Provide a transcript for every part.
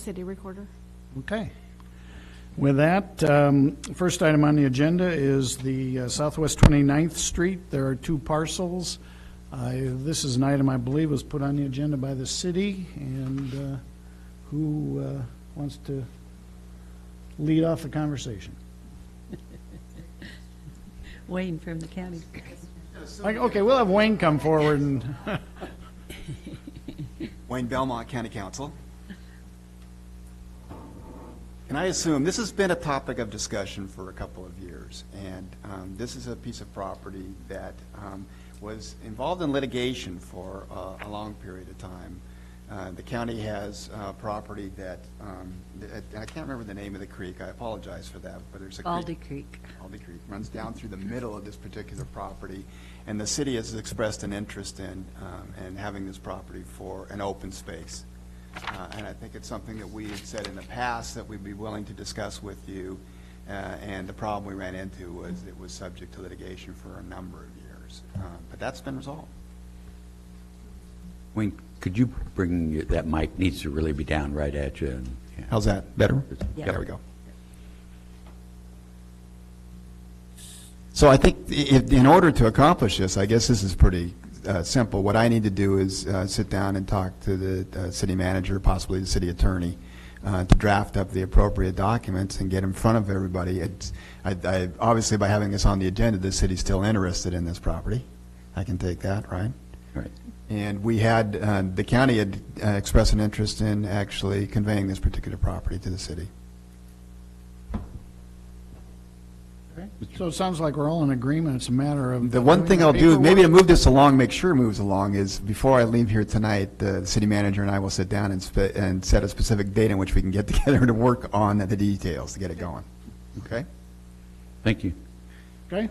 city recorder. Okay. With that, first item on the agenda is the Southwest 29th Street. There are two parcels. This is an item I believe was put on the agenda by the city, and who wants to lead off the conversation? Wayne from the county. Okay, we'll have Wayne come forward and Wayne Belmont, County Council. And I assume this has been a topic of discussion for a couple of years, and this is a piece of property that was involved in litigation for a long period of time. The county has property that, I can't remember the name of the creek, I apologize for that, but there's a Aldi Creek. Aldi Creek runs down through the middle of this particular property, and the city has expressed an interest in having this property for an open space. And I think it's something that we had said in the past that we'd be willing to discuss with you, and the problem we ran into was it was subject to litigation for a number of years, but that's been resolved. Wayne, could you bring that mic? Needs to really be down right at you. And, yeah. How's that? Better? Yeah. There we go. So I think in order to accomplish this, I guess this is pretty simple. What I need to do is sit down and talk to the city manager, possibly the city attorney, to draft up the appropriate documents and get in front of everybody. I obviously, by having this on the agenda, the city's still interested in this property. I can take that, right? Right. And we had, the county had expressed an interest in actually conveying this particular property to the city. so it sounds like we're all in agreement. It's a matter of The one doing thing the I'll do, maybe to paperwork. move this along, make sure it moves along, is before I leave here tonight, the city manager and I will sit down and set a specific date in which we can get together to work on the details to get it going. Okay? Thank you. Okay.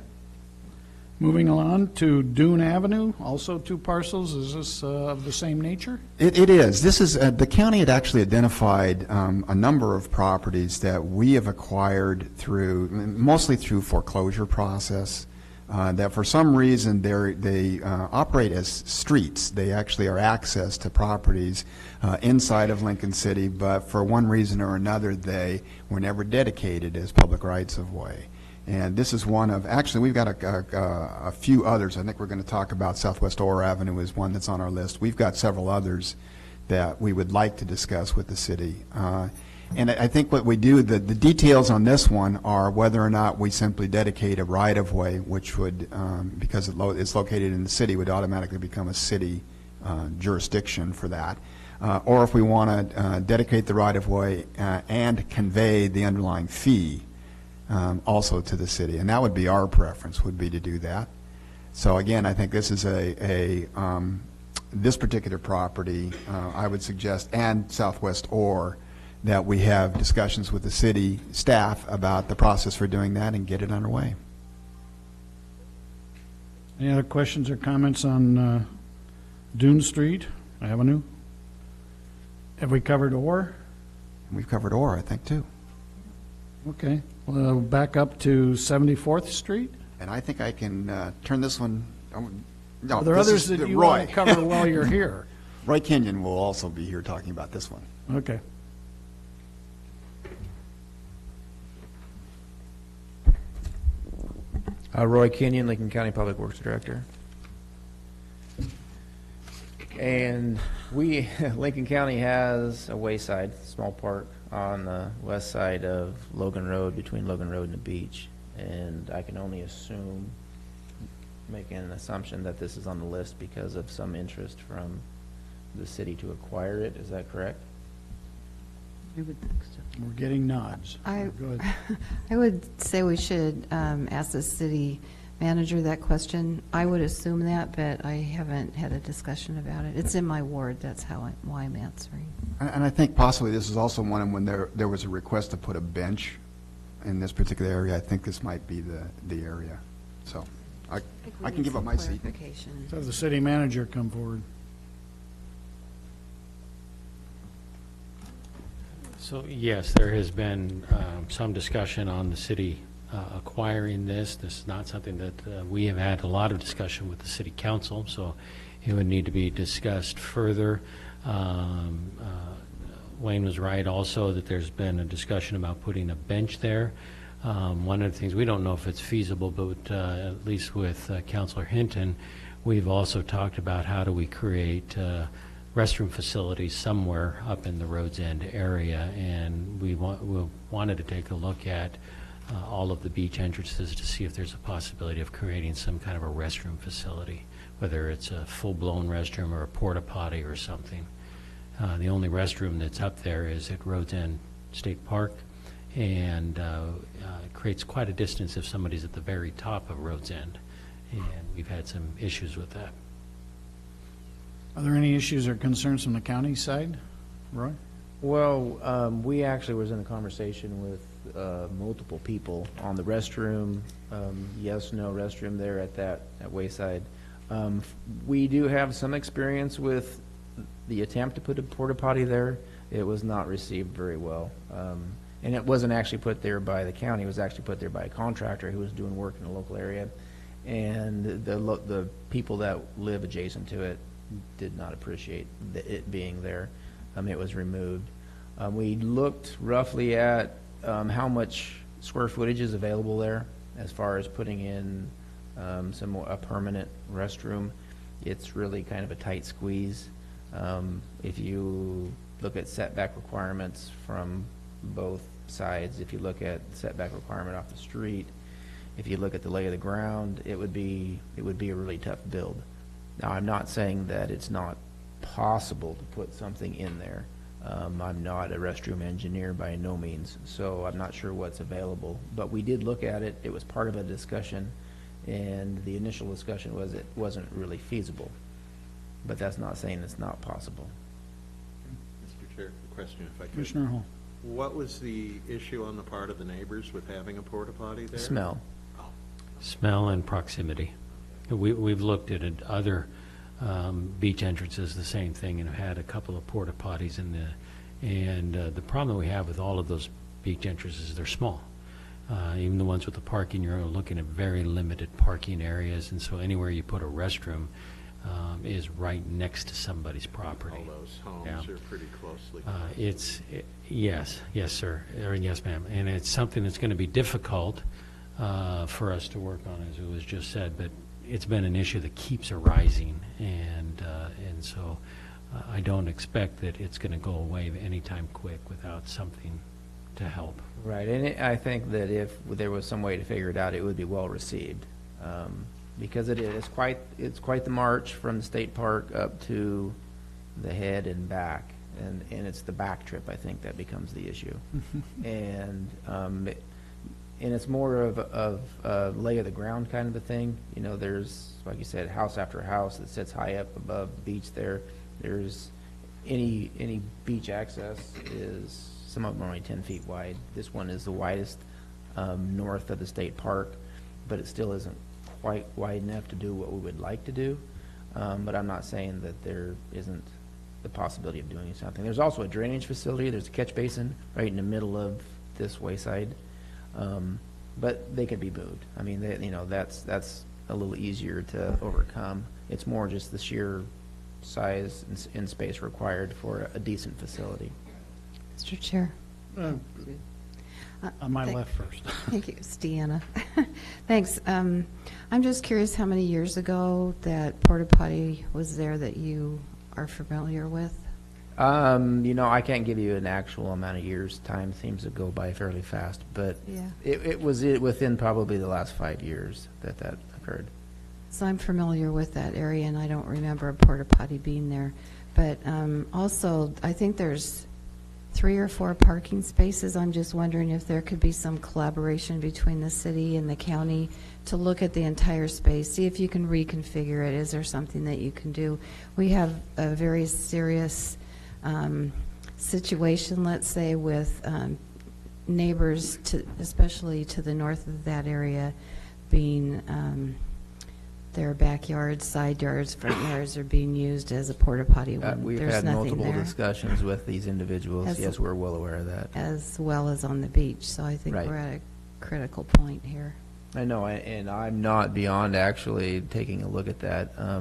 Moving along to Dune Avenue, also two parcels. Is this of the same nature? It is. This is, the county had actually identified a number of properties that we have acquired through, mostly through foreclosure process, that for some reason they operate as streets. They actually are access to properties inside of Lincoln City, but for one reason or another, they were never dedicated as public rights of way. And this is one of, actually, we've got a few others. I think we're going to talk about Southwest Orr Avenue is one that's on our list. We've got several others that we would like to discuss with the city. And I think what we do, the details on this one are whether or not we simply dedicate a right-of-way, which would, because it's located in the city, would automatically become a city jurisdiction for that. Or if we want to dedicate the right-of-way and convey the underlying fee also to the city, and that would be our preference, would be to do that. So again, I think this is this particular property, I would suggest, and Southwest Orr, that we have discussions with the city staff about the process for doing that and get it underway. Any other questions or comments on Dune Street Avenue? Have we covered Orr? We've covered Orr, I think, too. Okay. Well, back up to 74th Street. And I think I can turn this one. No, Are there this others is that you Roy. want to cover while you're here? Roy Kenyon will also be here talking about this one. Okay. Roy Kenyon, Lincoln County Public Works Director. And Lincoln County has a wayside, small park on the west side of Logan Road, between Logan Road and the beach. And I can only assume, making an assumption that this is on the list because of some interest from the city to acquire it. Is that correct? I would think so. We're getting nods. I Good. I would say we should ask the city manager that question. I would assume that, but I haven't had a discussion about it. It's in my ward, that's why I'm answering. And I think possibly this is also one when there was a request to put a bench in this particular area. I think this might be the area. So I can give up my seat. Clarification. Have the city manager come forward. So, yes, there has been some discussion on the city acquiring this. This is not something that we have had a lot of discussion with the city council, so it would need to be discussed further. Wayne was right also that there's been a discussion about putting a bench there. One of the things, we don't know if it's feasible, but at least with Councilor Hinton, we've also talked about how do we create restroom facilities somewhere up in the Rhodes End area, and we wanted to take a look at all of the beach entrances to see if there's a possibility of creating some kind of a restroom facility, whether it's a full-blown restroom or a porta potty or something. The only restroom that's up there is at Rhodes End State Park, and it creates quite a distance if somebody's at the very top of Rhodes End, and we've had some issues with that. Are there any issues or concerns from the county side? Roy? Well, we actually was in a conversation with multiple people on the restroom, yes, no restroom there at Wayside. We do have some experience with the attempt to put a porta potty there. It was not received very well. And it wasn't actually put there by the county, it was actually put there by a contractor who was doing work in the local area. And the people that live adjacent to it did not appreciate it being there. It was removed. We looked roughly at how much square footage is available there as far as putting in a permanent restroom. It's really kind of a tight squeeze. If you look at setback requirements from both sides, if you look at setback requirement off the street, if you look at the lay of the ground, it would be a really tough build. Now, I'm not saying that it's not possible to put something in there. I'm not a restroom engineer by no means, so I'm not sure what's available. But we did look at it. It was part of a discussion, and the initial discussion was it wasn't really feasible. But that's not saying it's not possible. Mr. Chair, a question if I could. Commissioner Hall? What was the issue on the part of the neighbors with having a porta potty there? Smell. Smell and proximity. We've looked at other beach entrances, the same thing, and have had a couple of porta potties in the problem that we have with all of those beach entrances is they're small. Even the ones with the parking, you're looking at very limited parking areas, and so anywhere you put a restroom is right next to somebody's property. All those homes Yeah. are pretty closely. Yes, sir, or yes, ma'am, and it's something that's going to be difficult for us to work on, as it was just said, but it's been an issue that keeps arising, and so I don't expect that it's going to go away anytime quick without something to help. Right, and I think that if there was some way to figure it out, it would be well received, because it's quite the march from the state park up to the head and back, and it's the back trip, I think, that becomes the issue, and it's more of a lay of the ground kind of a thing. You know, there's, like you said, house after house that sits high up above the beach there. There's any beach access is, some of them are only 10 feet wide. This one is the widest north of the state park, but it still isn't quite wide enough to do what we would like to do. But I'm not saying that there isn't the possibility of doing something. There's also a drainage facility. There's a catch basin right in the middle of this Wayside. But they could be moved. I mean, that's a little easier to overcome. It's more just the sheer size and space required for a decent facility. Mr. Chair. On my Thank- left first. Thank you, it's Deanna. Thanks. I'm just curious how many years ago that porta potty was there that you are familiar with? I can't give you an actual amount of years. Time seems to go by fairly fast, but Yeah. it was within probably the last 5 years that occurred. So I'm familiar with that area, and I don't remember a porta potty being there. But also, I think there's 3 or 4 parking spaces. I'm just wondering if there could be some collaboration between the city and the county to look at the entire space, see if you can reconfigure it. Is there something that you can do? We have a very serious situation, let's say, with neighbors, especially to the north of that area, being their backyards, side yards, front yards are being used as a porta potty when We've there's had nothing multiple there, discussions with these individuals. As- Yes, we're well aware of that. as well as on the beach. So I think Right. we're at a critical point here. I know, and I'm not beyond actually taking a look at that. I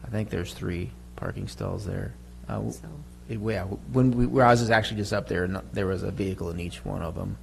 think there's 3 parking stalls there. So Where I was actually just up there, and there was a vehicle in each one of them.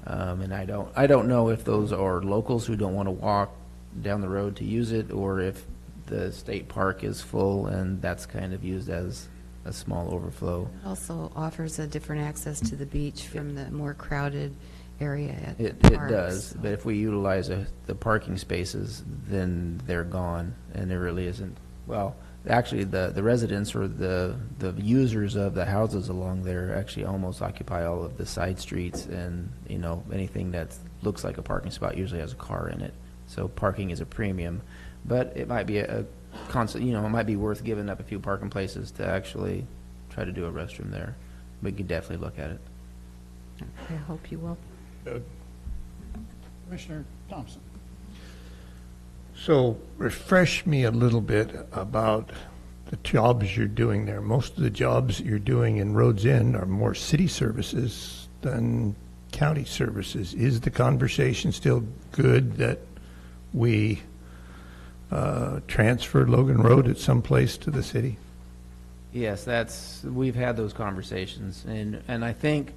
And I don't know if those are locals who don't want to walk down the road to use it, or if the state park is full and that's kind of used as a small overflow. It also offers a different access to the beach from the more crowded area at the It parks. does, but if we utilize the parking spaces, then they're gone, and there really isn't, well, actually, the residents or the users of the houses along there actually almost occupy all of the side streets, and, you know, anything that looks like a parking spot usually has a car in it. So parking is a premium, but it might be a constant, you know, it might be worth giving up a few parking places to actually try to do a restroom there. We could definitely look at it. I hope you will. Commissioner Thompson. So refresh me a little bit about the jobs you're doing there. Most of the jobs you're doing in Rhodes End are more city services than county services. Is the conversation still good that we transfer Logan Road at some place to the city? Yes, we've had those conversations, and I think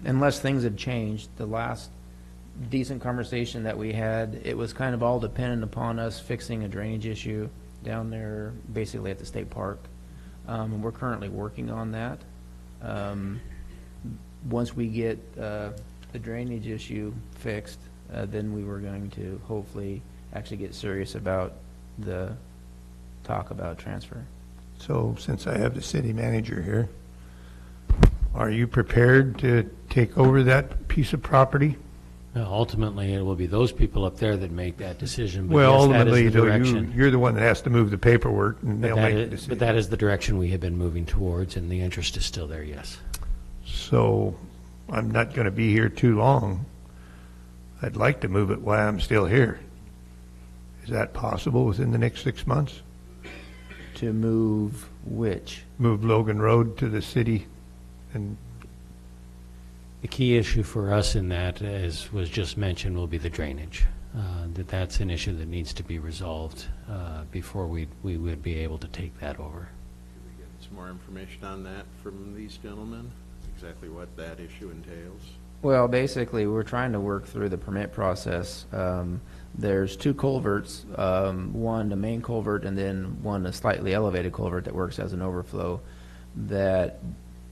unless things have changed, the last decent conversation that we had, it was kind of all dependent upon us fixing a drainage issue down there, basically at the state park. And we're currently working on that. Once we get the drainage issue fixed, then we were going to hopefully actually get serious about the talk about transfer. So since I have the city manager here, are you prepared to take over that piece of property? Ultimately, it will be those people up there that make that decision. But Well, yes, that is ultimately, the though, direction. you're the one that has to move the paperwork, and But they'll that make the is- decision. But that is the direction we have been moving towards, and the interest is still there, yes. So I'm not going to be here too long. I'd like to move it while I'm still here. Is that possible within the next 6 months? To move which? Move Logan Road to the city and The key issue for us in that, as was just mentioned, will be the drainage. That's an issue that needs to be resolved before we would be able to take that over. Could we get some more information on that from these gentlemen? Exactly what that issue entails? Well, basically, we're trying to work through the permit process. There's two culverts, one the main culvert and then one a slightly elevated culvert that works as an overflow that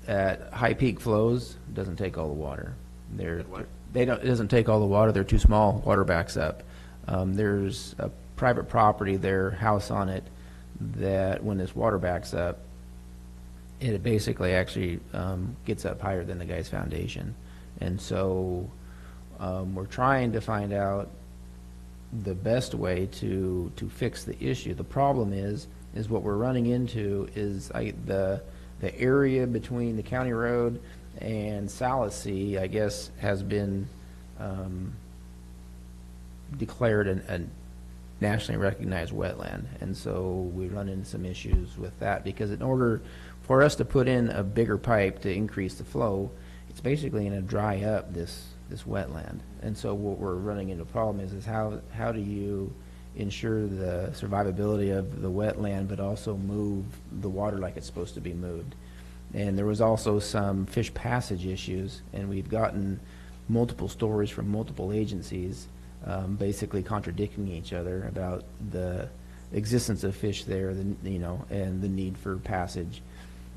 at high peak flows doesn't take all the water. At what? It doesn't take all the water. They're too small. Water backs up. There's a private property, their house on it, that when this water backs up, it basically actually gets up higher than the guy's foundation. And so we're trying to find out the best way to fix the issue. The problem is what we're running into is the area between the county road and Salasee, I guess, has been declared a nationally recognized wetland. And so we run into some issues with that, because in order for us to put in a bigger pipe to increase the flow, it's basically going to dry up this wetland. And so what we're running into a problem is how do you ensure the survivability of the wetland, but also move the water like it's supposed to be moved. And there was also some fish passage issues, and we've gotten multiple stories from multiple agencies basically contradicting each other about the existence of fish there, and the need for passage.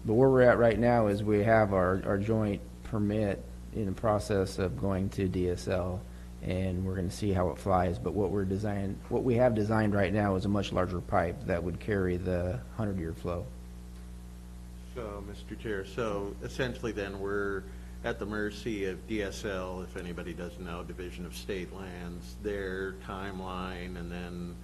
But where we're at right now is we have our joint permit in the process of going to DSL, and we're going to see how it flies. But what we have designed right now is a much larger pipe that would carry the 100-year flow. So, Mr. Chair, so essentially then we're at the mercy of DSL, if anybody doesn't know, Division of State Lands, their timeline, and then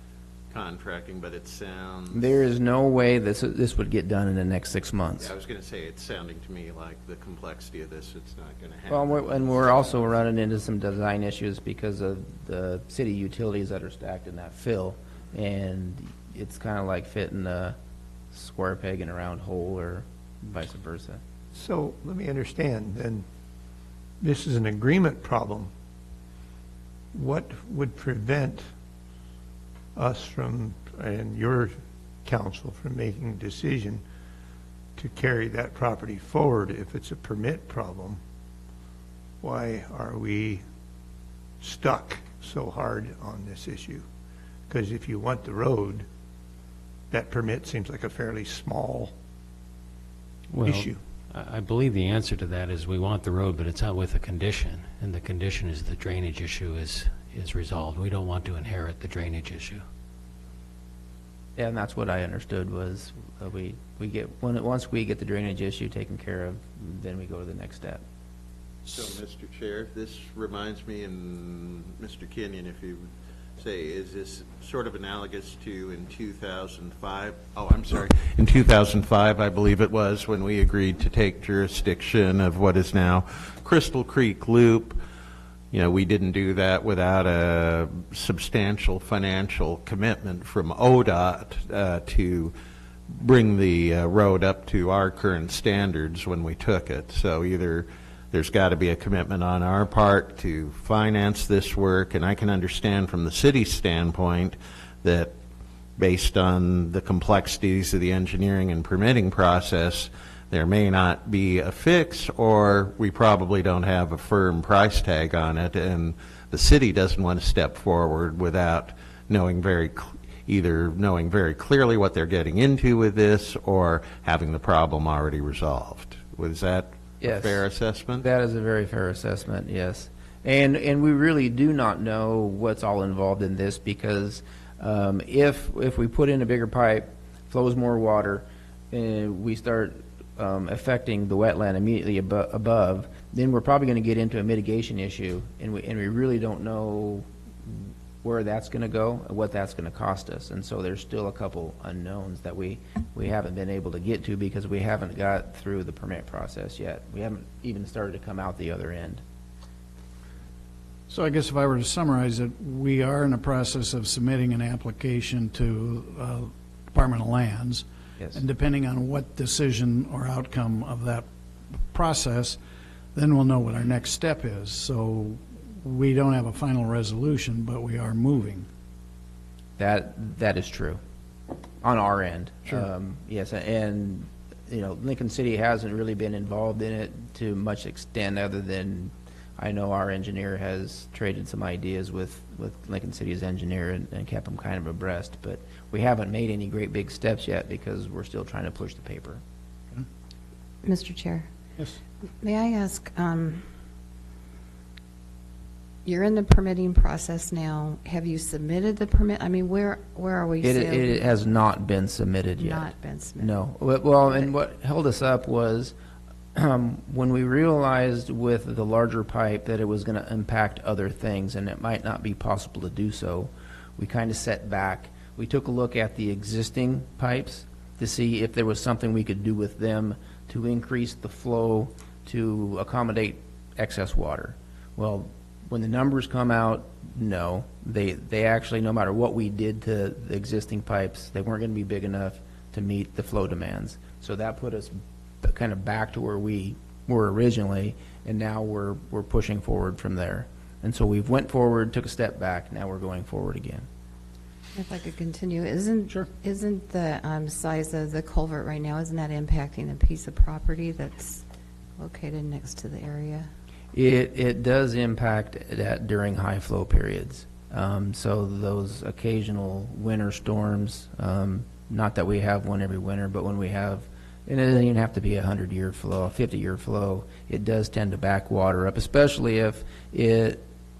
contracting, but it sounds... There is no way this would get done in the next 6 months. Yeah, I was going to say, it's sounding to me like the complexity of this, it's not going to happen. Well, we're also running into some design issues because of the city utilities that are stacked in that fill, and it's kind of like fitting a square peg in a round hole, or vice versa. so let me understand, then this is an agreement problem. What would prevent us from, and your council, from making a decision to carry that property forward if it's a permit problem, why are we stuck so hard on this issue? Because if you want the road, that permit seems like a fairly small Well, issue. I believe the answer to that is we want the road, but it's not with a condition, and the condition is the drainage issue is resolved. We don't want to inherit the drainage issue. Yeah, and that's what I understood was we get, once we get the drainage issue taken care of, then we go to the next step. So, Mr. Chair, this reminds me, and Mr. Kenyon, if you would say, is this sort of analogous to in 2005? Oh, I'm sorry. In 2005, I believe it was, when we agreed to take jurisdiction of what is now Crystal Creek Loop. You know, we didn't do that without a substantial financial commitment from ODOT to bring the road up to our current standards when we took it. So either there's got to be a commitment on our part to finance this work, and I can understand from the city's standpoint that based on the complexities of the engineering and permitting process, there may not be a fix, or we probably don't have a firm price tag on it, and the city doesn't want to step forward without knowing either knowing very clearly what they're getting into with this, or having the problem already resolved. Was that a Yes. fair assessment? That is a very fair assessment, yes. And we really do not know what's all involved in this, because if we put in a bigger pipe, flows more water, and we start affecting the wetland immediately above, then we're probably going to get into a mitigation issue, and we really don't know where that's going to go and what that's going to cost us. And so there's still a couple unknowns that we haven't been able to get to because we haven't got through the permit process yet. We haven't even started to come out the other end. So I guess if I were to summarize it, we are in the process of submitting an application to Department of Lands. Yes. And depending on what decision or outcome of that process, then we'll know what our next step is. So we don't have a final resolution, but we are moving. That is true on our end. Sure. Yes, and Lincoln City hasn't really been involved in it to much extent, other than I know our engineer has traded some ideas with Lincoln City's engineer and kept them kind of abreast, but we haven't made any great big steps yet because we're still trying to push the paper. Mr. Chair, Yes. may I ask, you're in the permitting process now. Have you submitted the permit? I mean, where are we? It has not been submitted yet. Not been submitted. No. Well, and what held us up was when we realized with the larger pipe that it was going to impact other things and it might not be possible to do so, we kind of set back. We took a look at the existing pipes to see if there was something we could do with them to increase the flow to accommodate excess water. Well, when the numbers come out, no. They actually, no matter what we did to the existing pipes, they weren't going to be big enough to meet the flow demands. So that put us kind of back to where we were originally, and now we're pushing forward from there. And so we've went forward, took a step back, now we're going forward again. If I could continue, isn't the size of the culvert right now, isn't that impacting a piece of property that's located next to the area? It does impact that during high flow periods. So those occasional winter storms, not that we have one every winter, but when we have, and it doesn't even have to be a 100-year flow, a 50-year flow, it does tend to back water up, especially if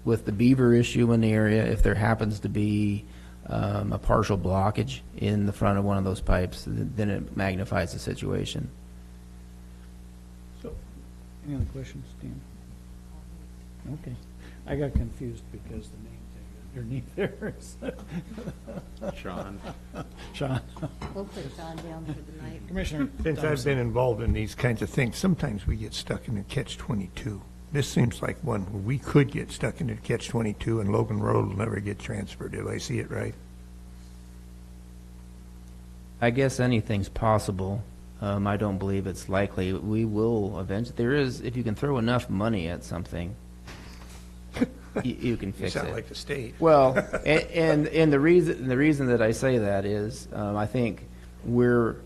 with the beaver issue in the area, if there happens to be a partial blockage in the front of one of those pipes, then it magnifies the situation. So, any other questions, Dan? Okay. I got confused because the name tag underneath there is Sean? Sean. We'll put John down for the night. Commissioner Since I've Thompson. been involved in these kinds of things, sometimes we get stuck in a catch-22. This seems like one where we could get stuck in a catch-22 and Logan Road will never get transferred. Do I see it right? I guess anything's possible. I don't believe it's likely. We will eventually. There is, if you can throw enough money at something, you can You fix sound it. like the state. Well, and the reason that I say that is I think we're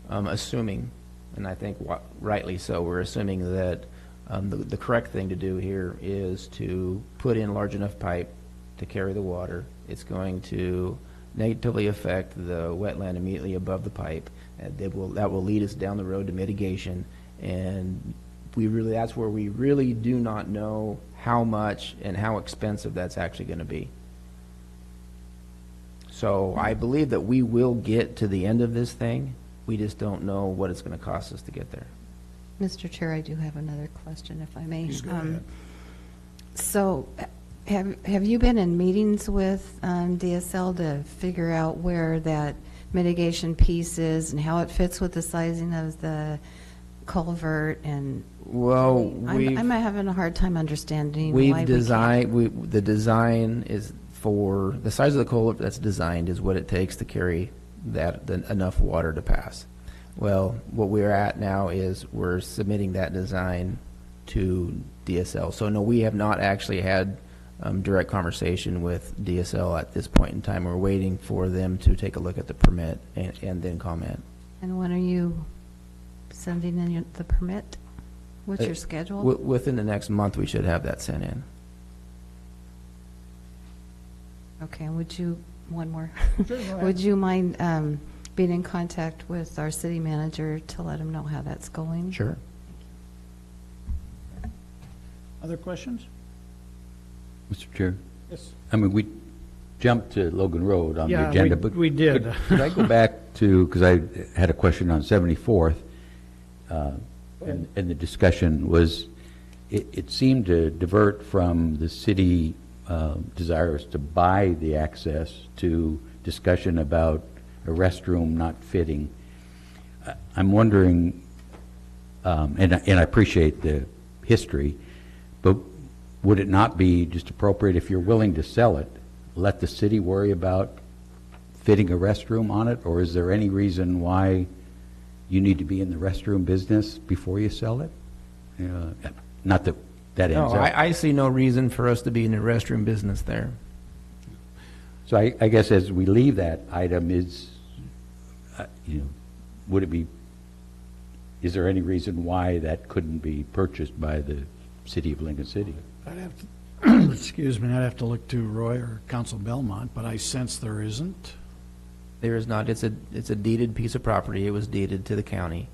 assuming and I think rightly so. We're assuming that the correct thing to do here is to put in large enough pipe to carry the water. It's going to negatively affect the wetland immediately above the pipe. And that will lead us down the road to mitigation. And that's where we really do not know how much and how expensive that's actually going to be. So I believe that we will get to the end of this thing. We just don't know what it's going to cost us to get there. Mr. Chair, I do have another question, if I may. Please go ahead. So have you been in meetings with DSL to figure out where that mitigation piece is and how it fits with the sizing of the culvert? And Well, I'm having a hard time understanding why we've we can't. designed, the design is for, the size of the culvert that's designed is what it takes to carry enough water to pass. Well, what we're at now is we're submitting that design to DSL. So no, we have not actually had direct conversation with DSL at this point in time. We're waiting for them to take a look at the permit and then comment. And when are you sending in the permit? What's your schedule? Within the next month, we should have that sent in. Okay, one more. Would you mind being in contact with our city manager to let him know how that's going? Sure. Other questions? Mr. Chair, Yes. I mean, we jumped to Logan Road on the Yeah, agenda, we- but. we did. Could I go back to, because I had a question on 74th, and the discussion was, it seemed to divert from the city desires to buy the access to discussion about a restroom not fitting. I'm wondering, and I appreciate the history, but would it not be just appropriate, if you're willing to sell it, let the city worry about fitting a restroom on it? Or is there any reason why you need to be in the restroom business before you sell it? Not that that ends No, up. I see no reason for us to be in the restroom business there. So I guess as we leave that item is, would it be, is there any reason why that couldn't be purchased by the city of Lincoln City? I'd have to, excuse me, I'd have to look to Roy or Council Belmont, but I sense there isn't. There is not. It's a deeded piece of property. It was deeded to the county.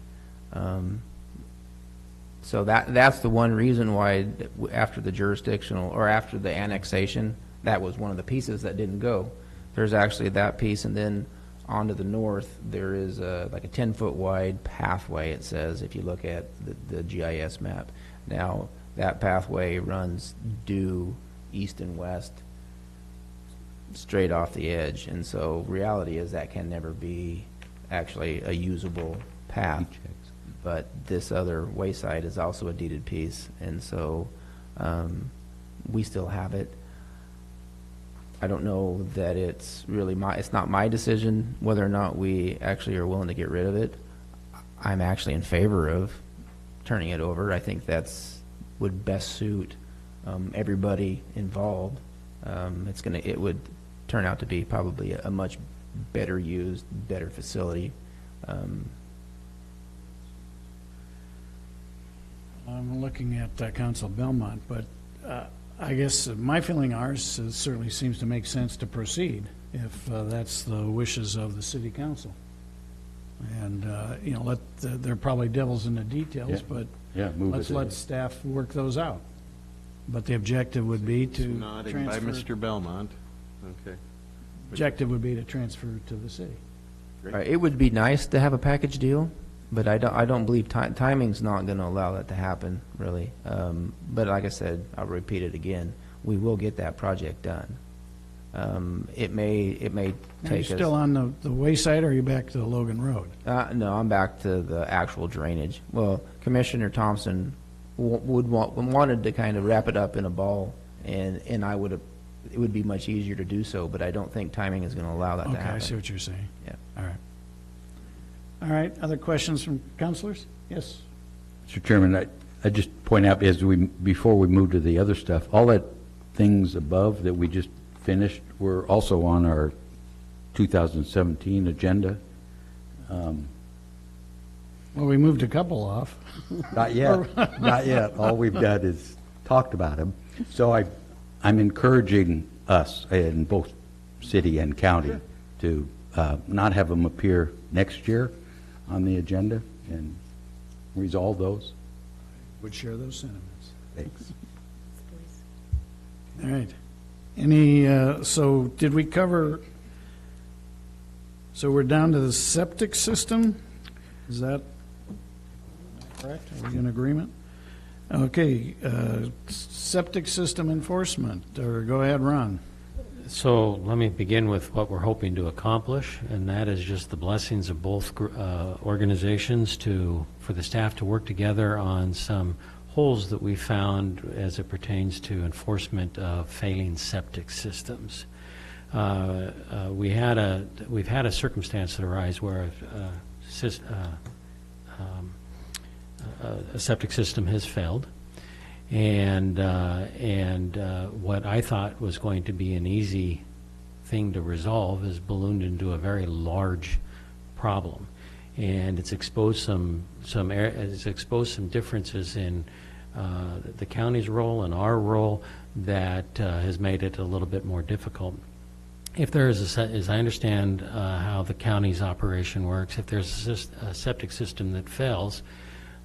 So that's the one reason why after the jurisdictional, or after the annexation, that was one of the pieces that didn't go. There's actually that piece, and then on to the north, there is like a 10-foot wide pathway, it says, if you look at the GIS map. Now, that pathway runs due east and west, straight off the edge, and so reality is that can never be actually a usable path. But this other wayside is also a deeded piece, and so we still have it. I don't know that it's really it's not my decision whether or not we actually are willing to get rid of it. I'm actually in favor of turning it over. I think would best suit everybody involved. It would turn out to be probably a much better used, better facility. I'm looking at Council Belmont, but I guess my feeling, ours certainly seems to make sense to proceed if that's the wishes of the city council. And, they're probably devils in the details, Yeah. but Yeah, move let's it. let staff work those out. But the objective would be to Nodding by transfer, Mr. Belmont. Okay. objective would be to transfer to the city. It would be nice to have a package deal, but I don't believe timing's not going to allow that to happen, really. But like I said, I'll repeat it again, we will get that project done. It may Are you take us. still on the wayside, or are you back to the Logan Road? No, I'm back to the actual drainage. Well, Commissioner Thompson wanted to kind of wrap it up in a ball, and it would be much easier to do so, but I don't think timing is going to allow that to Okay, happen. I see what you're saying. Yeah. All right. All right, other questions from councilors? Yes? Mr. Chairman, I just point out, before we move to the other stuff, all that things above that we just finished were also on our 2017 agenda. Well, we moved a couple off. Not yet, not yet. All we've done is talked about them. So I'm encouraging us in both city and county to not have them appear next year on the agenda and resolve those. Would share those sentiments. Thanks. All right. Any, so did we cover, so we're down to the septic system? Is that correct? Are we in agreement? Okay, septic system enforcement, or go ahead, Ron. So let me begin with what we're hoping to accomplish, and that is just the blessings of both organizations for the staff to work together on some holes that we found as it pertains to enforcement of failing septic systems. We've had a circumstance that arise where a septic system has failed, and what I thought was going to be an easy thing to resolve has ballooned into a very large problem, and it's exposed some differences in the county's role and our role that has made it a little bit more difficult. If there is as I understand how the county's operation works, if there's a septic system that fails,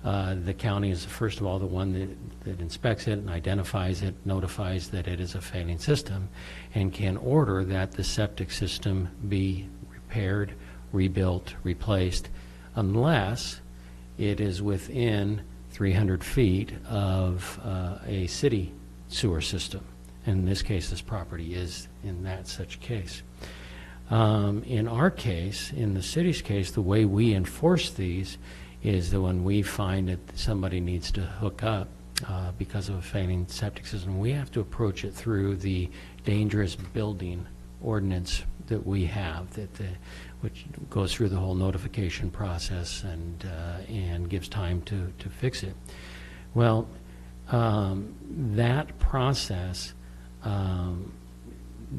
the county is first of all the one that inspects it and identifies it, notifies that it is a failing system, and can order that the septic system be repaired, rebuilt, replaced, unless it is within 300 feet of a city sewer system. In this case, this property is in that such case. In our case, in the city's case, the way we enforce these is that when we find that somebody needs to hook up because of a failing septic system, we have to approach it through the dangerous building ordinance that we have, which goes through the whole notification process and gives time to fix it. Well, that process,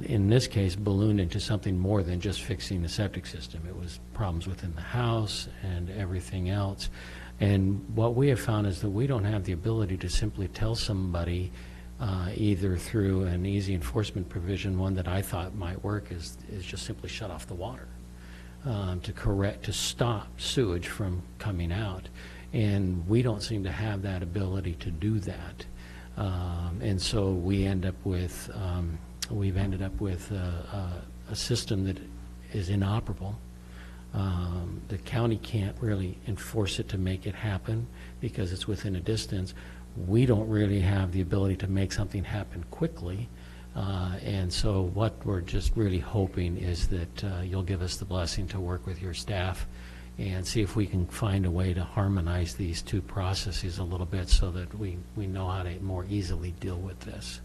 in this case, ballooned into something more than just fixing the septic system. It was problems within the house and everything else. And what we have found is that we don't have the ability to simply tell somebody, either through an easy enforcement provision, one that I thought might work is just simply shut off the water to stop sewage from coming out. And we don't seem to have that ability to do that. And so we end up with we've ended up with a system that is inoperable. The county can't really enforce it to make it happen because it's within a distance. We don't really have the ability to make something happen quickly. And so what we're just really hoping is that you'll give us the blessing to work with your staff and see if we can find a way to harmonize these two processes a little bit so that we know how to more easily deal with this.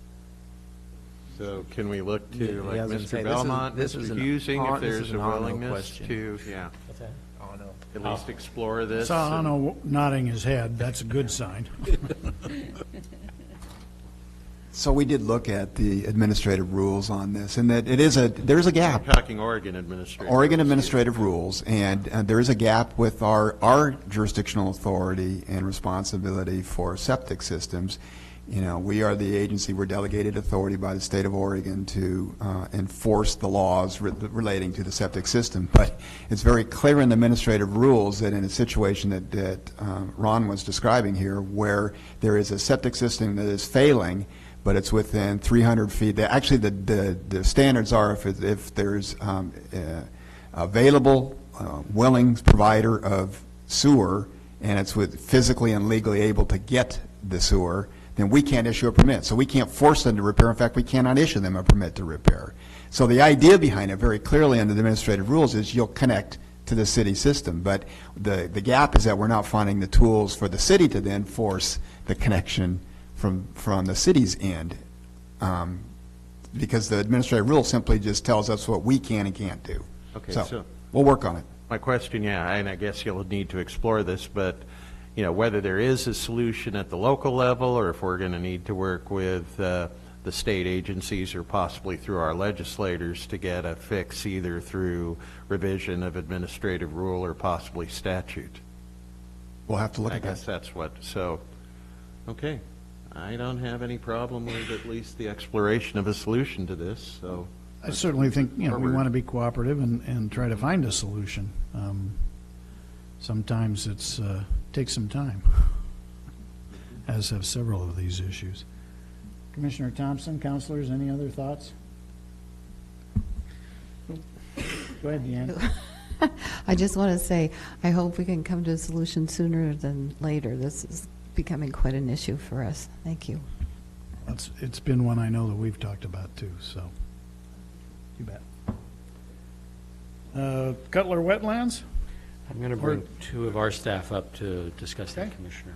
So can we look to, like, Yeah, I was gonna say, Mr. Belmont, this is Mr. an Husing, on- if this there's is a an on-no willingness question. to, yeah, Oh, no. at least explore this? Saw and- Ano nodding his head. That's a good sign. So we did look at the administrative rules on this, and that there's a gap. Talking Oregon administrative. Oregon administrative rules, and there is a gap with our jurisdictional authority and responsibility for septic systems. You know, we are the agency, we're delegated authority by the state of Oregon to enforce the laws relating to the septic system. But it's very clear in the administrative rules that in a situation that Ron was describing here, where there is a septic system that is failing, but it's within 300 feet. Actually, the standards are if there's available, willing provider of sewer, and it's physically and legally able to get the sewer, then we can't issue a permit. So we can't force them to repair. In fact, we cannot issue them a permit to repair. So the idea behind it, very clearly under the administrative rules, is you'll connect to the city system. But the gap is that we're not finding the tools for the city to then force the connection from the city's end, because the administrative rule simply just tells us what we can and can't do. Okay, So so we'll work on it. my question, yeah, and I guess you'll need to explore this, but, you know, whether there is a solution at the local level or if we're going to need to work with the state agencies or possibly through our legislators to get a fix either through revision of administrative rule or possibly statute. we'll have to look I at guess that. that's what, so, okay. I don't have any problem with at least the exploration of a solution to this, so. I certainly think, we Forward. want to be cooperative and try to find a solution. Sometimes it's, takes some time, as have several of these issues. Commissioner Thompson, councilors, any other thoughts? Go ahead, Deanne. I just want to say, I hope we can come to a solution sooner than later. This is becoming quite an issue for us. Thank you. It's been one I know that we've talked about too, so, you bet. Cutler Wetlands? I'm going to bring two of our staff up to discuss that, Okay. Commissioner.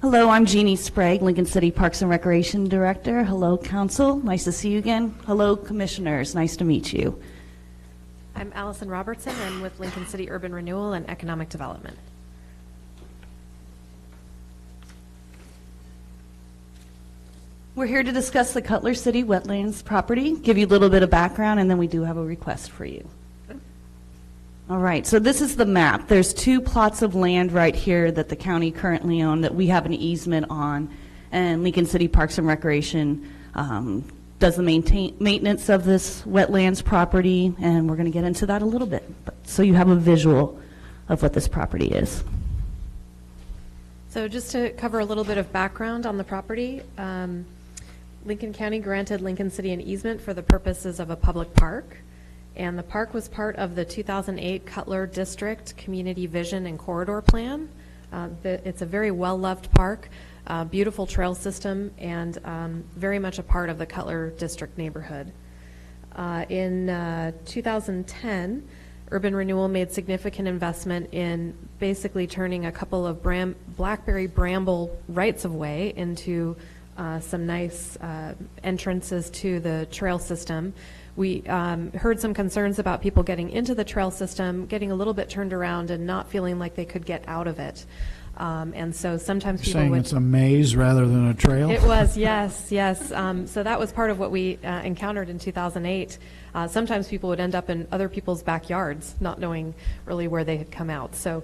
Hello, I'm Jeannie Sprague, Lincoln City Parks and Recreation Director. Hello, Council. Nice to see you again. Hello, Commissioners. Nice to meet you. I'm Allison Robertson. I'm with Lincoln City Urban Renewal and Economic Development. We're here to discuss the Cutler City Wetlands property, give you a little bit of background, and then we do have a request for you. All right, so this is the map. There's 2 plots of land right here that the county currently own that we have an easement on, and Lincoln City Parks and Recreation does the maintenance of this wetlands property, and we're going to get into that a little bit, so you have a visual of what this property is. So just to cover a little bit of background on the property, Lincoln County granted Lincoln City an easement for the purposes of a public park. And the park was part of the 2008 Cutler District Community Vision and Corridor Plan. It's a very well-loved park, beautiful trail system, and very much a part of the Cutler District neighborhood. In 2010, Urban Renewal made significant investment in basically turning a couple of blackberry bramble rights-of-way into some nice entrances to the trail system. We heard some concerns about people getting into the trail system, getting a little bit turned around and not feeling like they could get out of it. And so sometimes people Saying would... it's a maze rather than a trail? It was, yes, yes. So that was part of what we encountered in 2008. Sometimes people would end up in other people's backyards, not knowing really where they had come out. So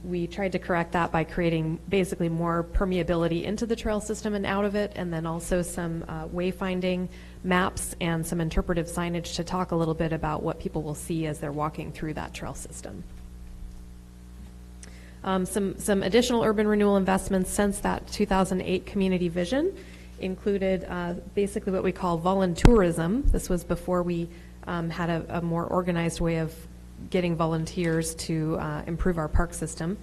we tried to correct that by creating basically more permeability into the trail system and out of it, and then also some wayfinding maps and some interpretive signage to talk a little bit about what people will see as they're walking through that trail system. Some additional urban renewal investments since that 2008 community vision included basically what we call voluntourism. This was before we had a more organized way of getting volunteers to improve our park system.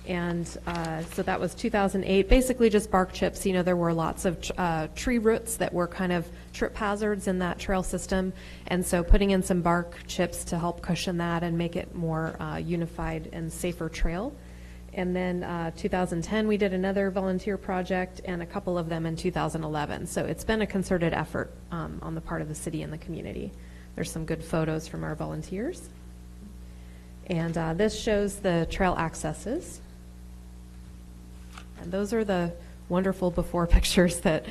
And so that was 2008, basically just bark chips. You know, there were lots of tree roots that were kind of trip hazards in that trail system. And so putting in some bark chips to help cushion that and make it more unified and safer trail. And then 2010, we did another volunteer project and a couple of them in 2011. So it's been a concerted effort on the part of the city and the community. There's some good photos from our volunteers. And this shows the trail accesses. And those are the wonderful before pictures that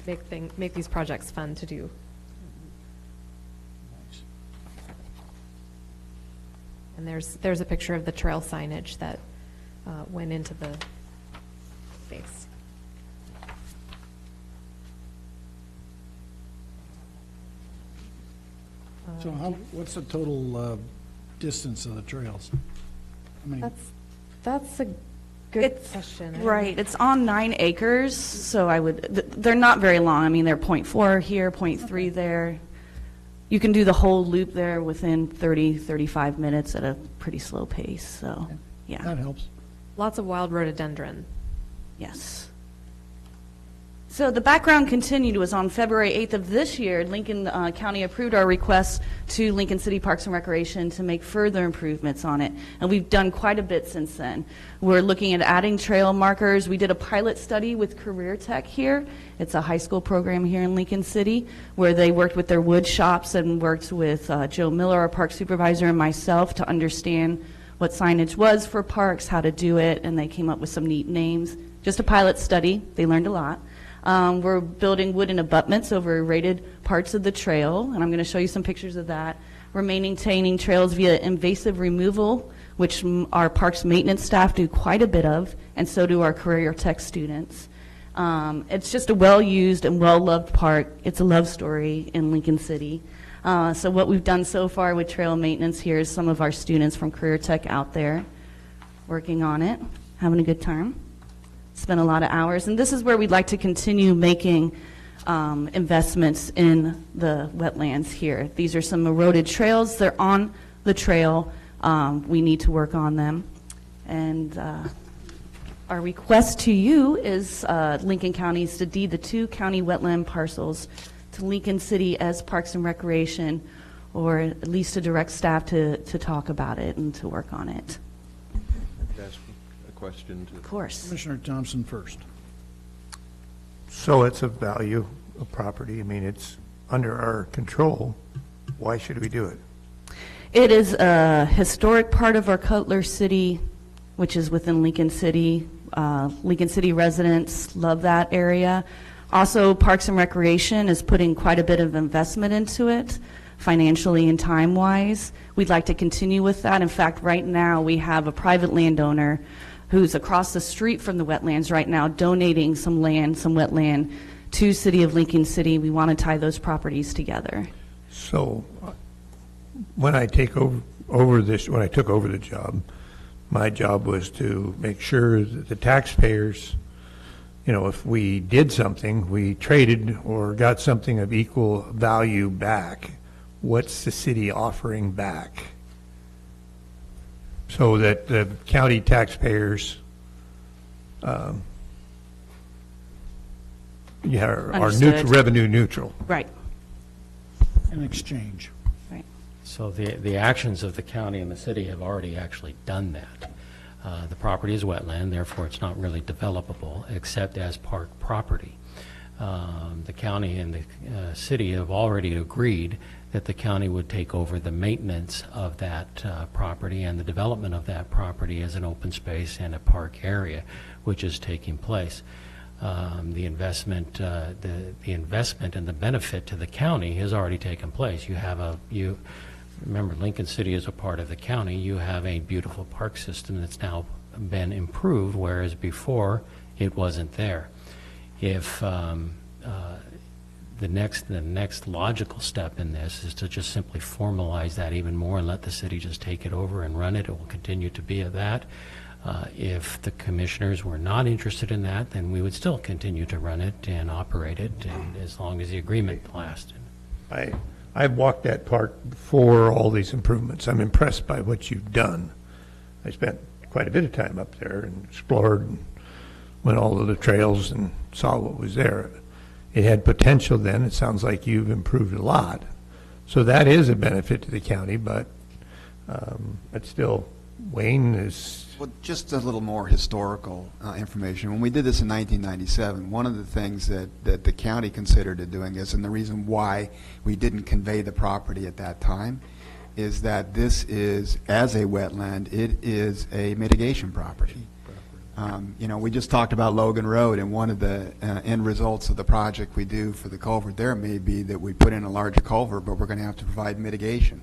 make these projects fun to do. And there's a picture of the trail signage that went into the space. So what's the total distance of the trails? How many? That's a good It's- question. Right, it's on 9 acres, so they're not very long. I mean, they're 0.4 here, 0.3 there. You can do the whole loop there within 30, 35 minutes at a pretty slow pace, so, yeah, That helps. Lots of wild rhododendron. yes. So the background continued was on February 8th of this year, Lincoln County approved our request to Lincoln City Parks and Recreation to make further improvements on it, and we've done quite a bit since then. We're looking at adding trail markers. We did a pilot study with Career Tech here. It's a high school program here in Lincoln City where they worked with their wood shops and worked with Joe Miller, our park supervisor, and myself to understand what signage was for parks, how to do it, and they came up with some neat names. Just a pilot study. They learned a lot. We're building wooden abutments over rated parts of the trail, and I'm going to show you some pictures of that. We're maintaining trails via invasive removal, which our parks maintenance staff do quite a bit of, and so do our career tech students. It's just a well-used and well-loved park. It's a love story in Lincoln City. So what we've done so far with trail maintenance here is some of our students from career tech out there working on it, having a good time. Spent a lot of hours, and this is where we'd like to continue making investments in the wetlands here. These are some eroded trails. They're on the trail. We need to work on them. And our request to you is Lincoln County's to deed the 2 county wetland parcels to Lincoln City as Parks and Recreation, or at least to direct staff to talk about it and to work on it. Ask a question to Of course. Commissioner Thompson first. So it's a value of property. I mean, it's under our control. Why should we do it? It is a historic part of our Cutler City, which is within Lincoln City. Lincoln City residents love that area. Also, Parks and Recreation is putting quite a bit of investment into it, financially and time-wise. We'd like to continue with that. In fact, right now, we have a private landowner who's across the street from the wetlands right now donating some land, some wetland, to City of Lincoln City. We want to tie those properties together. So when I take over this, when I took over the job, my job was to make sure that the taxpayers, you know, if we did something, we traded or got something of equal value back, what's the city offering back? So that the county taxpayers are Understood. revenue neutral. Right. In exchange. Right. So the actions of the county and the city have already actually done that. The property is wetland, therefore it's not really developable except as park property. The county and the city have already agreed that the county would take over the maintenance of that property and the development of that property as an open space and a park area, which is taking place. The investment and the benefit to the county has already taken place. Remember, Lincoln City is a part of the county. You have a beautiful park system that's now been improved, whereas before it wasn't there. If the next logical step in this is to just simply formalize that even more and let the city just take it over and run it, it will continue to be that. If the commissioners were not interested in that, then we would still continue to run it and operate it, and as long as the agreement lasted. I've walked that park before all these improvements. I'm impressed by what you've done. I spent quite a bit of time up there and explored and went all of the trails and saw what was there. It had potential then. It sounds like you've improved a lot. So that is a benefit to the county, but it's still, Wayne is... Well, just a little more historical information. When we did this in 1997, one of the things that the county considered doing this, and the reason why we didn't convey the property at that time, is that this is, as a wetland, it is a mitigation property. You know, we just talked about Logan Road, and one of the end results of the project we do for the culvert there may be that we put in a larger culvert, but we're going to have to provide mitigation.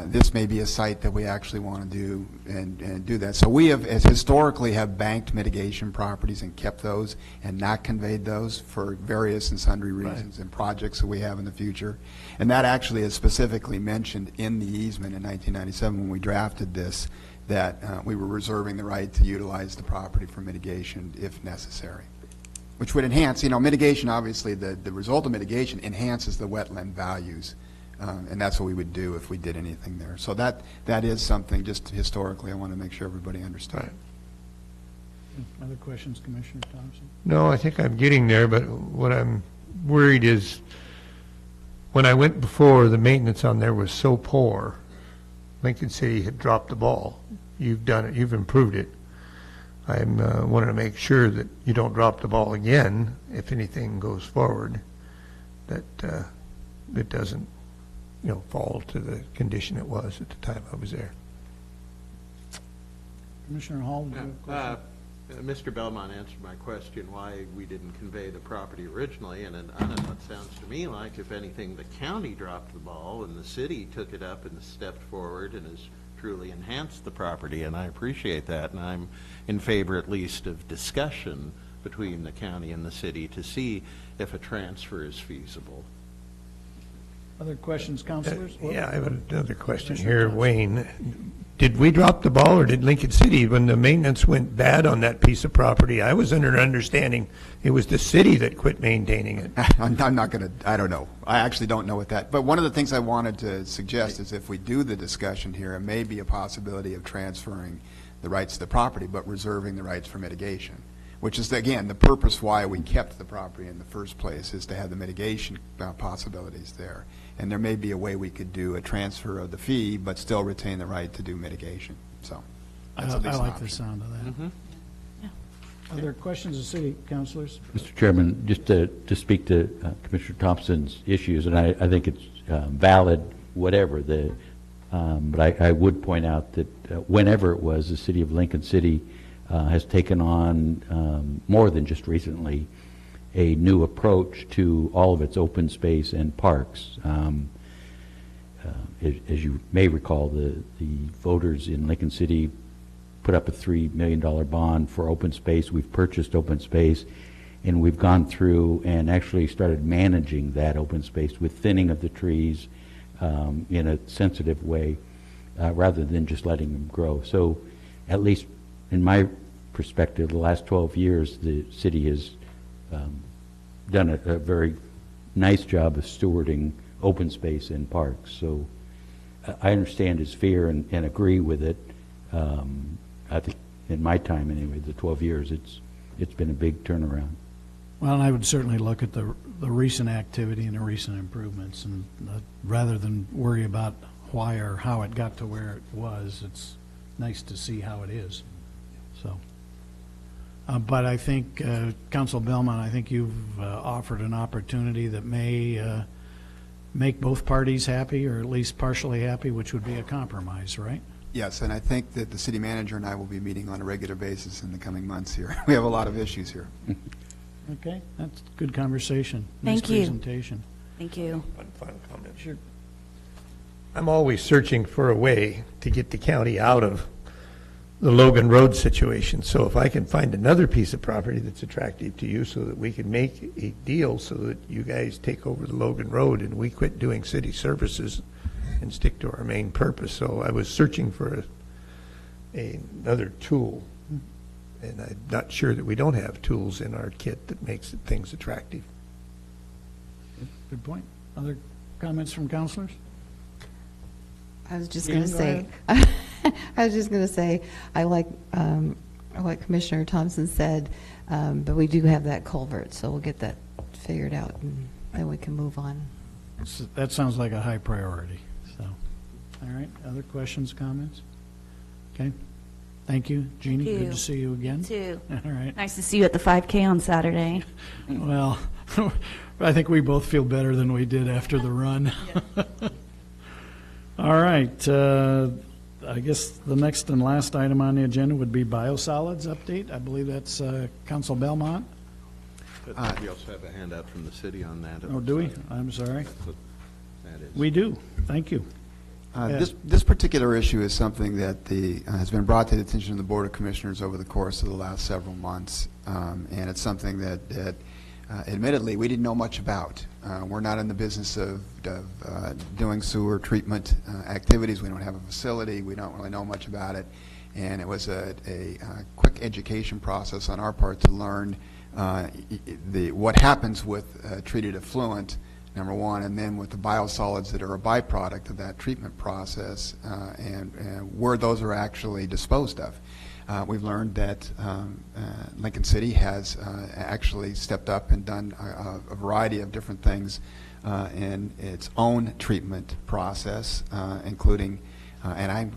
This may be a site that we actually want to do and do that. So we have, as historically, have banked mitigation properties and kept those and not conveyed those for various and sundry reasons and projects that we have in the future. And that actually is specifically mentioned in the easement in 1997 when we drafted this, that we were reserving the right to utilize the property for mitigation if necessary, which would enhance, you know, mitigation, obviously, the result of mitigation enhances the wetland values. And that's what we would do if we did anything there. So that is something, just historically, I want to make sure everybody understood. Right. Other questions, Commissioner Thompson? No, I think I'm getting there, but what I'm worried is when I went before, the maintenance on there was so poor. Lincoln City had dropped the ball. You've done it. You've improved it. I'm wanting to make sure that you don't drop the ball again if anything goes forward, that it doesn't, you know, fall to the condition it was at the time I was there. Commissioner Hall, do you have a question? Mr. Belmont answered my question, why we didn't convey the property originally, and it sounds to me like, if anything, the county dropped the ball and the city took it up and stepped forward and has truly enhanced the property, and I appreciate that, and I'm in favor at least of discussion between the county and the city to see if a transfer is feasible. Other questions, councilors? Yeah, I have another question here, Wayne. Did we drop the ball, or did Lincoln City, when the maintenance went bad on that piece of property? I was under understanding it was the city that quit maintaining it. I'm not going to, I don't know. I actually don't know what that, but one of the things I wanted to suggest is if we do the discussion here, it may be a possibility of transferring the rights to the property, but reserving the rights for mitigation, which is, again, the purpose why we kept the property in the first place, is to have the mitigation possibilities there. And there may be a way we could do a transfer of the fee, but still retain the right to do mitigation. So that's at I least an like the option. sound of that. Mm-hmm. Other questions of city councilors? Mr. Chairman, just to speak to Commissioner Thompson's issues, and I think it's valid, whatever, but I would point out that whenever it was, the city of Lincoln City has taken on, more than just recently, a new approach to all of its open space and parks. As you may recall, the voters in Lincoln City put up a $3 million bond for open space. We've purchased open space, and we've gone through and actually started managing that open space with thinning of the trees in a sensitive way, rather than just letting them grow. So at least in my perspective, the last 12 years, the city has done a very nice job of stewarding open space and parks. So I understand his fear and agree with it. I think in my time anyway, the 12 years, it's been a big turnaround. Well, and I would certainly look at the recent activity and the recent improvements, and rather than worry about why or how it got to where it was, it's nice to see how it is. So, but I think, Council Belmont, I think you've offered an opportunity that may make both parties happy, or at least partially happy, which would be a compromise, right? Yes, and I think that the city manager and I will be meeting on a regular basis in the coming months here. We have a lot of issues here. Okay, that's good conversation. Thank you. Nice presentation. Thank you. One final comment. Sure. I'm always searching for a way to get the county out of the Logan Road situation. So if I can find another piece of property that's attractive to you so that we can make a deal so that you guys take over the Logan Road and we quit doing city services and stick to our main purpose. So I was searching for another tool, and I'm not sure that we don't have tools in our kit that makes things attractive. Good point. Other comments from councilors? I was just Ian, going to go say, I was just going to say, I like what Commissioner Thompson said, but we do have that culvert, so we'll get that figured out, and then we can move on. That sounds like a high priority, so. All right, other questions, comments? Okay, thank you. Jeannie, Thank you. good to see you again. Too. All right, Nice to see you at the 5K on Saturday. well, I think we both feel better than we did after the run. All right, I guess the next and last item on the agenda would be biosolids update. I believe that's Council Belmont. But we also have a handout from the city on that. Oh, do we? I'm sorry. That's what that is. We do, thank you. This particular issue is something that has been brought to the attention of the Board of Commissioners over the course of the last several months, and it's something that admittedly we didn't know much about. We're not in the business of doing sewer treatment activities. We don't have a facility. We don't really know much about it, and it was a quick education process on our part to learn what happens with treated effluent, number one, and then with the biosolids that are a byproduct of that treatment process, and where those are actually disposed of. We've learned that Lincoln City has actually stepped up and done a variety of different things in its own treatment process, including, and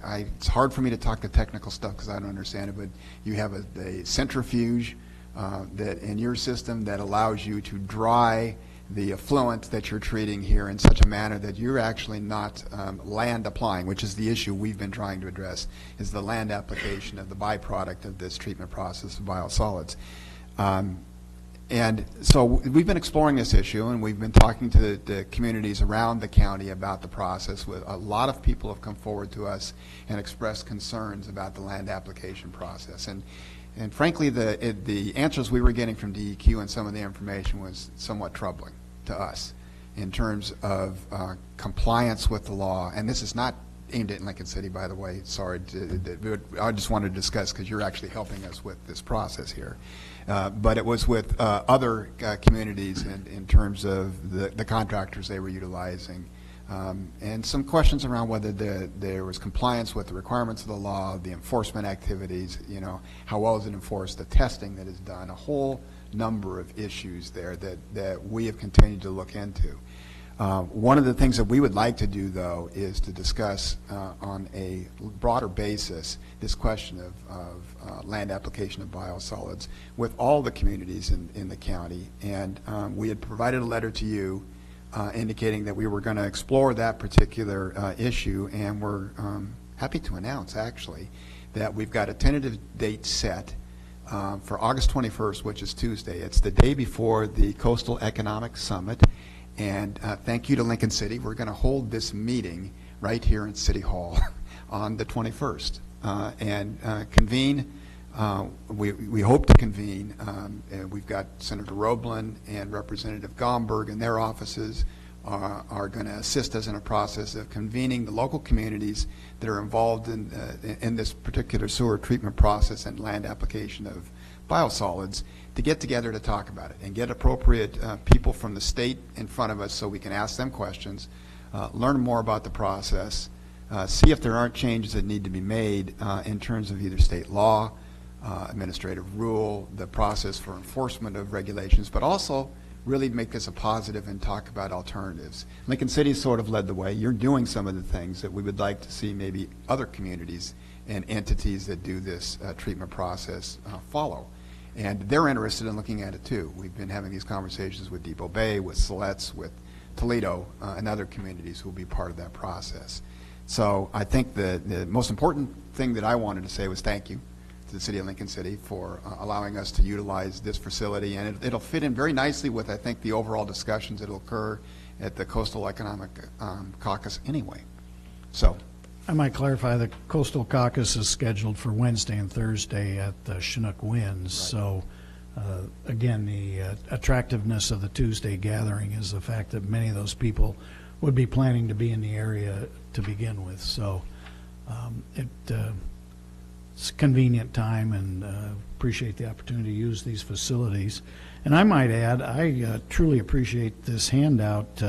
it's hard for me to talk the technical stuff because I don't understand it, but you have a centrifuge that in your system that allows you to dry the affluent that you're treating here in such a manner that you're actually not land applying, which is the issue we've been trying to address, is the land application of the byproduct of this treatment process of biosolids. And so we've been exploring this issue, and we've been talking to the communities around the county about the process. With a lot of people have come forward to us and expressed concerns about the land application process. And frankly, the answers we were getting from DEQ and some of the information was somewhat troubling to us in terms of compliance with the law. And this is not aimed at Lincoln City, by the way. Sorry, I just wanted to discuss because you're actually helping us with this process here. But it was with other communities in terms of the contractors they were utilizing. And some questions around whether there was compliance with the requirements of the law, the enforcement activities, you know, how well is it enforced, the testing that is done, a whole number of issues there that we have continued to look into. One of the things that we would like to do, though, is to discuss on a broader basis this question of land application of biosolids with all the communities in the county. And we had provided a letter to you indicating that we were going to explore that particular issue, and we're happy to announce, actually, that we've got a tentative date set for August 21st, which is Tuesday. It's the day before the Coastal Economic Summit, and thank you to Lincoln City. We're going to hold this meeting right here in City Hall on the 21st and convene. We hope to convene, and we've got Senator Roblin and Representative Gomberg and their offices are going to assist us in a process of convening the local communities that are involved in this particular sewer treatment process and land application of biosolids to get together to talk about it and get appropriate people from the state in front of us so we can ask them questions, learn more about the process, see if there aren't changes that need to be made in terms of either state law, administrative rule, the process for enforcement of regulations, but also really make this a positive and talk about alternatives. Lincoln City sort of led the way. You're doing some of the things that we would like to see maybe other communities and entities that do this treatment process follow. And they're interested in looking at it too. We've been having these conversations with Depot Bay, with Siletz, with Toledo, and other communities who will be part of that process. So I think the most important thing that I wanted to say was thank you to the City of Lincoln City for allowing us to utilize this facility, and it'll fit in very nicely with, I think, the overall discussions that will occur at the Coastal Economic Caucus anyway. So I might clarify, the Coastal Caucus is scheduled for Wednesday and Thursday at the Chinook Winds. Right. So, again, the attractiveness of the Tuesday gathering is the fact that many of those people would be planning to be in the area to begin with. So it's a convenient time, and appreciate the opportunity to use these facilities. And I might add, I truly appreciate this handout.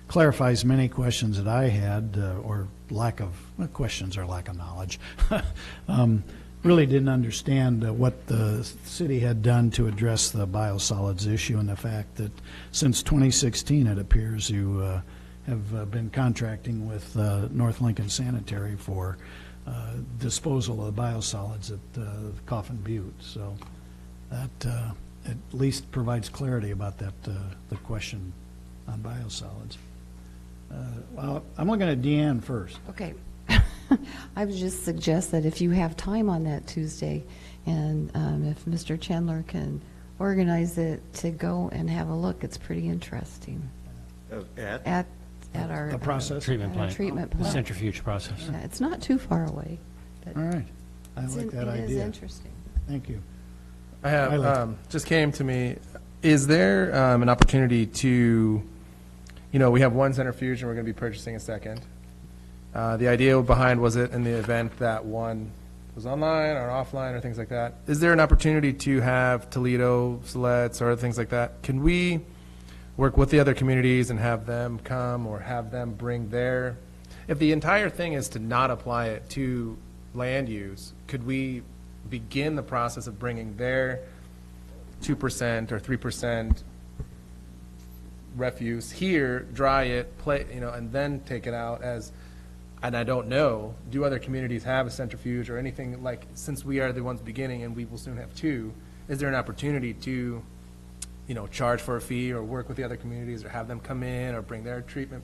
Clarifies many questions that I had, or lack of questions or lack of knowledge. Really didn't understand what the city had done to address the biosolids issue, and the fact that since 2016, it appears you have been contracting with North Lincoln Sanitary for disposal of the biosolids at Coffin Butte. So that at least provides clarity about that the question on biosolids. Well, I'm looking at Deanne first. Okay. I would just suggest that if you have time on that Tuesday, and if Mr. Chandler can organize it to go and have a look, it's pretty interesting. At our the process treatment plant, treatment the plant. centrifuge process. Yeah, it's not too far away. But All right. I like that idea. It is interesting. Thank you. I have, just came to me, is there an opportunity to, we have one centrifuge and we're going to be purchasing a second. The idea behind was it in the event that one was online or offline or things like that. Is there an opportunity to have Toledo, Siletz, or other things like that? Can we work with the other communities and have them come or have them bring their, if the entire thing is to not apply it to land use, could we begin the process of bringing their 2% or 3% refuse here, dry it, and then take it out as, and I don't know, do other communities have a centrifuge or anything like, since we are the ones beginning and we will soon have two, is there an opportunity to charge for a fee or work with the other communities or have them come in or bring their treatment?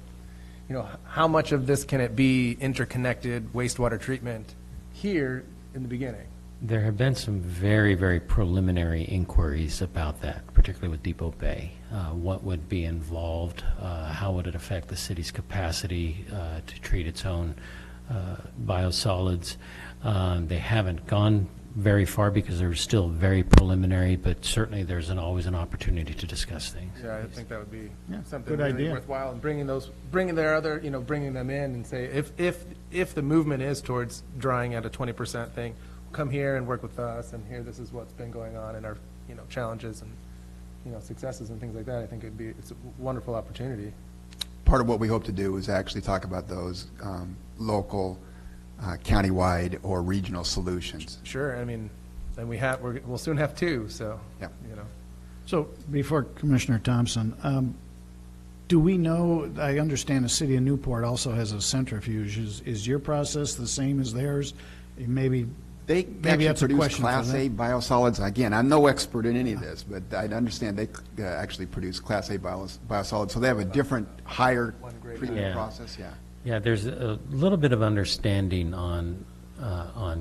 How much of this can it be interconnected wastewater treatment here in the beginning? There have been some very, very preliminary inquiries about that, particularly with Depot Bay. What would be involved? How would it affect the city's capacity to treat its own biosolids? They haven't gone very far because they're still very preliminary, but certainly there's always an opportunity to discuss things. Yeah, I think that would be something good really idea. worthwhile, and bringing them in and say, if the movement is towards drying at a 20% thing, come here and work with us, and here, this is what's been going on in our, challenges and, successes and things like that. I think it's a wonderful opportunity. Part of what we hope to do is actually talk about those local, countywide, or regional solutions. Sure, and we'll soon have two, so, Yeah. So before Commissioner Thompson, do we know, I understand the city of Newport also has a centrifuge. Is your process the same as theirs? Maybe They Maybe actually that's a produce question for Class A them. biosolids. Again, I'm no expert in any of this, but I understand they actually produce Class A biosolids, so they have a different, higher treatment Yeah. process, yeah. Yeah, there's a little bit of understanding on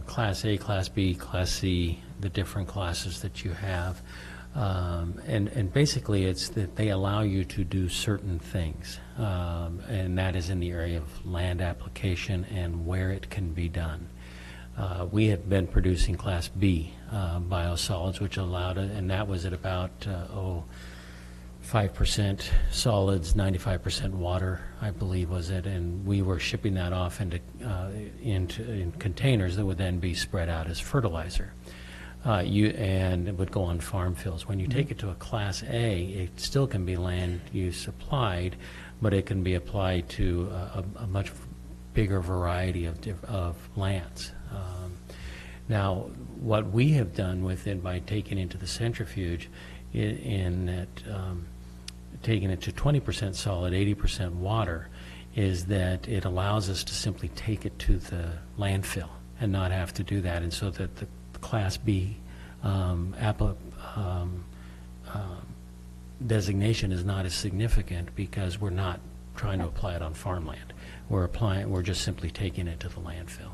Class A, Class B, Class C, the different classes that you have. And basically, it's that they allow you to do certain things, and that is in the area of land application and where it can be done. We have been producing Class B biosolids, which allowed it, and that was at about 5% solids, 95% water, I believe was it, and we were shipping that off in containers that would then be spread out as fertilizer. And it would go on farm fields. When you take it to a Class A, it still can be land use applied, but it can be applied to a much bigger variety of lands. Now, what we have done with it by taking it to the centrifuge, in that taking it to 20% solid, 80% water, is that it allows us to simply take it to the landfill and not have to do that, and so that the Class B designation is not as significant because we're not trying to apply it on farmland. We're just simply taking it to the landfill.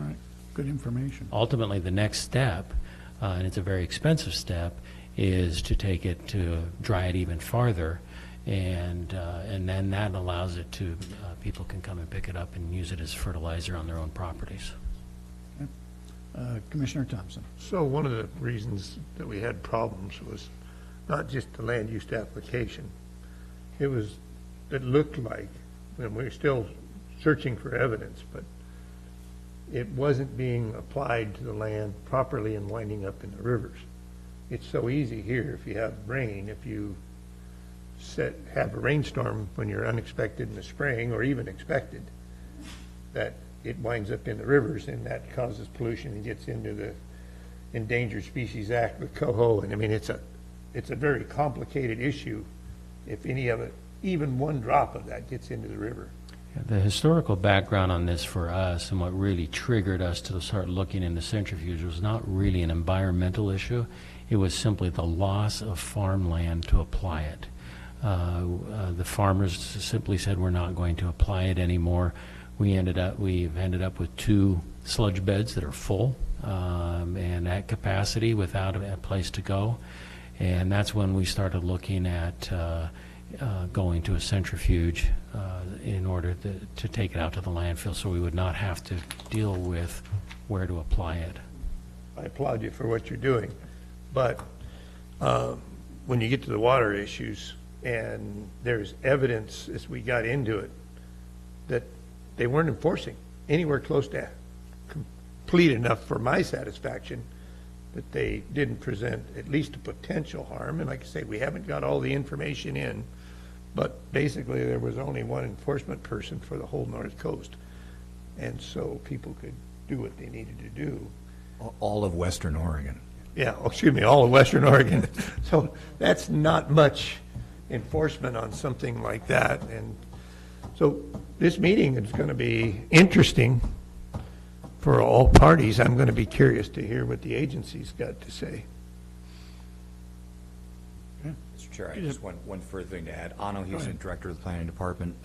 All right, good information. Ultimately, the next step, and it's a very expensive step, is to take it to dry it even farther, and then that allows it to, people can come and pick it up and use it as fertilizer on their own properties. Commissioner Thompson. So one of the reasons that we had problems was not just the land use application. It looked like, and we're still searching for evidence, but it wasn't being applied to the land properly and winding up in the rivers. It's so easy here, if you have rain, if you have a rainstorm when you're unexpected in the spring, or even expected, that it winds up in the rivers, and that causes pollution and gets into the Endangered Species Act with coho. And I mean, it's a very complicated issue if any of it, even one drop of that, gets into the river. The historical background on this for us, and what really triggered us to start looking into centrifuge, was not really an environmental issue. It was simply the loss of farmland to apply it. The farmers simply said, we're not going to apply it anymore. We've ended up with 2 sludge beds that are full and at capacity without a place to go. And that's when we started looking at going to a centrifuge in order to take it out to the landfill, so we would not have to deal with where to apply it. I applaud you for what you're doing, but when you get to the water issues, and there's evidence as we got into it that they weren't enforcing anywhere close to complete enough for my satisfaction, that they didn't present at least a potential harm. And like I say, we haven't got all the information in, but basically there was only one enforcement person for the whole North Coast. And so people could do what they needed to do. All of Western Oregon. Yeah, excuse me, all of Western Oregon. So that's not much enforcement on something like that. And so this meeting is going to be interesting for all parties. I'm going to be curious to hear what the agency's got to say. Chair, I just one further thing to add. Anno Houston, Director of the Planning Department.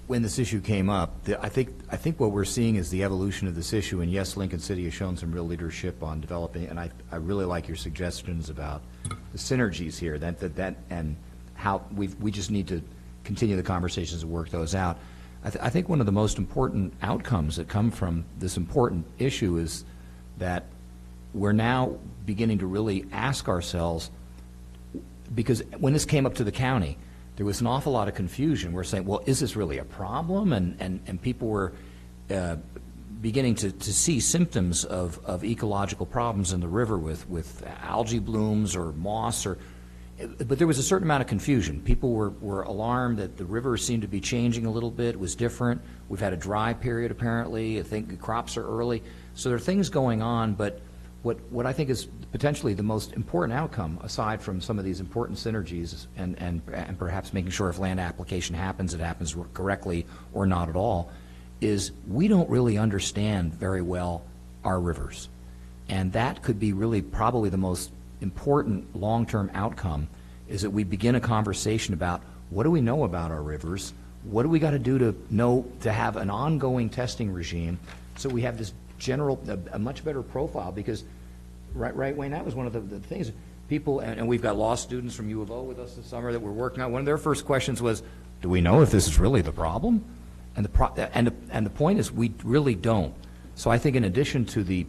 When this issue came up, I think what we're seeing is the evolution of this issue, and yes, Lincoln City has shown some real leadership on developing, and I really like your suggestions about the synergies here, that and how we just need to continue the conversations and work those out. I think one of the most important outcomes that come from this important issue is that we're now beginning to really ask ourselves, because when this came up to the county, there was an awful lot of confusion. We're saying, well, is this really a problem? And people were beginning to see symptoms of ecological problems in the river with algae blooms or moss, but there was a certain amount of confusion. People were alarmed that the river seemed to be changing a little bit. It was different. We've had a dry period, apparently. I think the crops are early. So there are things going on, but what I think is potentially the most important outcome, aside from some of these important synergies and perhaps making sure if land application happens, it happens correctly or not at all, is we don't really understand very well our rivers. And that could be really probably the most important long-term outcome, is that we begin a conversation about what do we know about our rivers, what do we got to do to have an ongoing testing regime so we have this general, a much better profile, because right, Wayne, that was one of the things. People, and we've got law students from U of O with us this summer that we're working on. One of their first questions was, do we know if this is really the problem? And the point is, we really don't. So I think in addition to the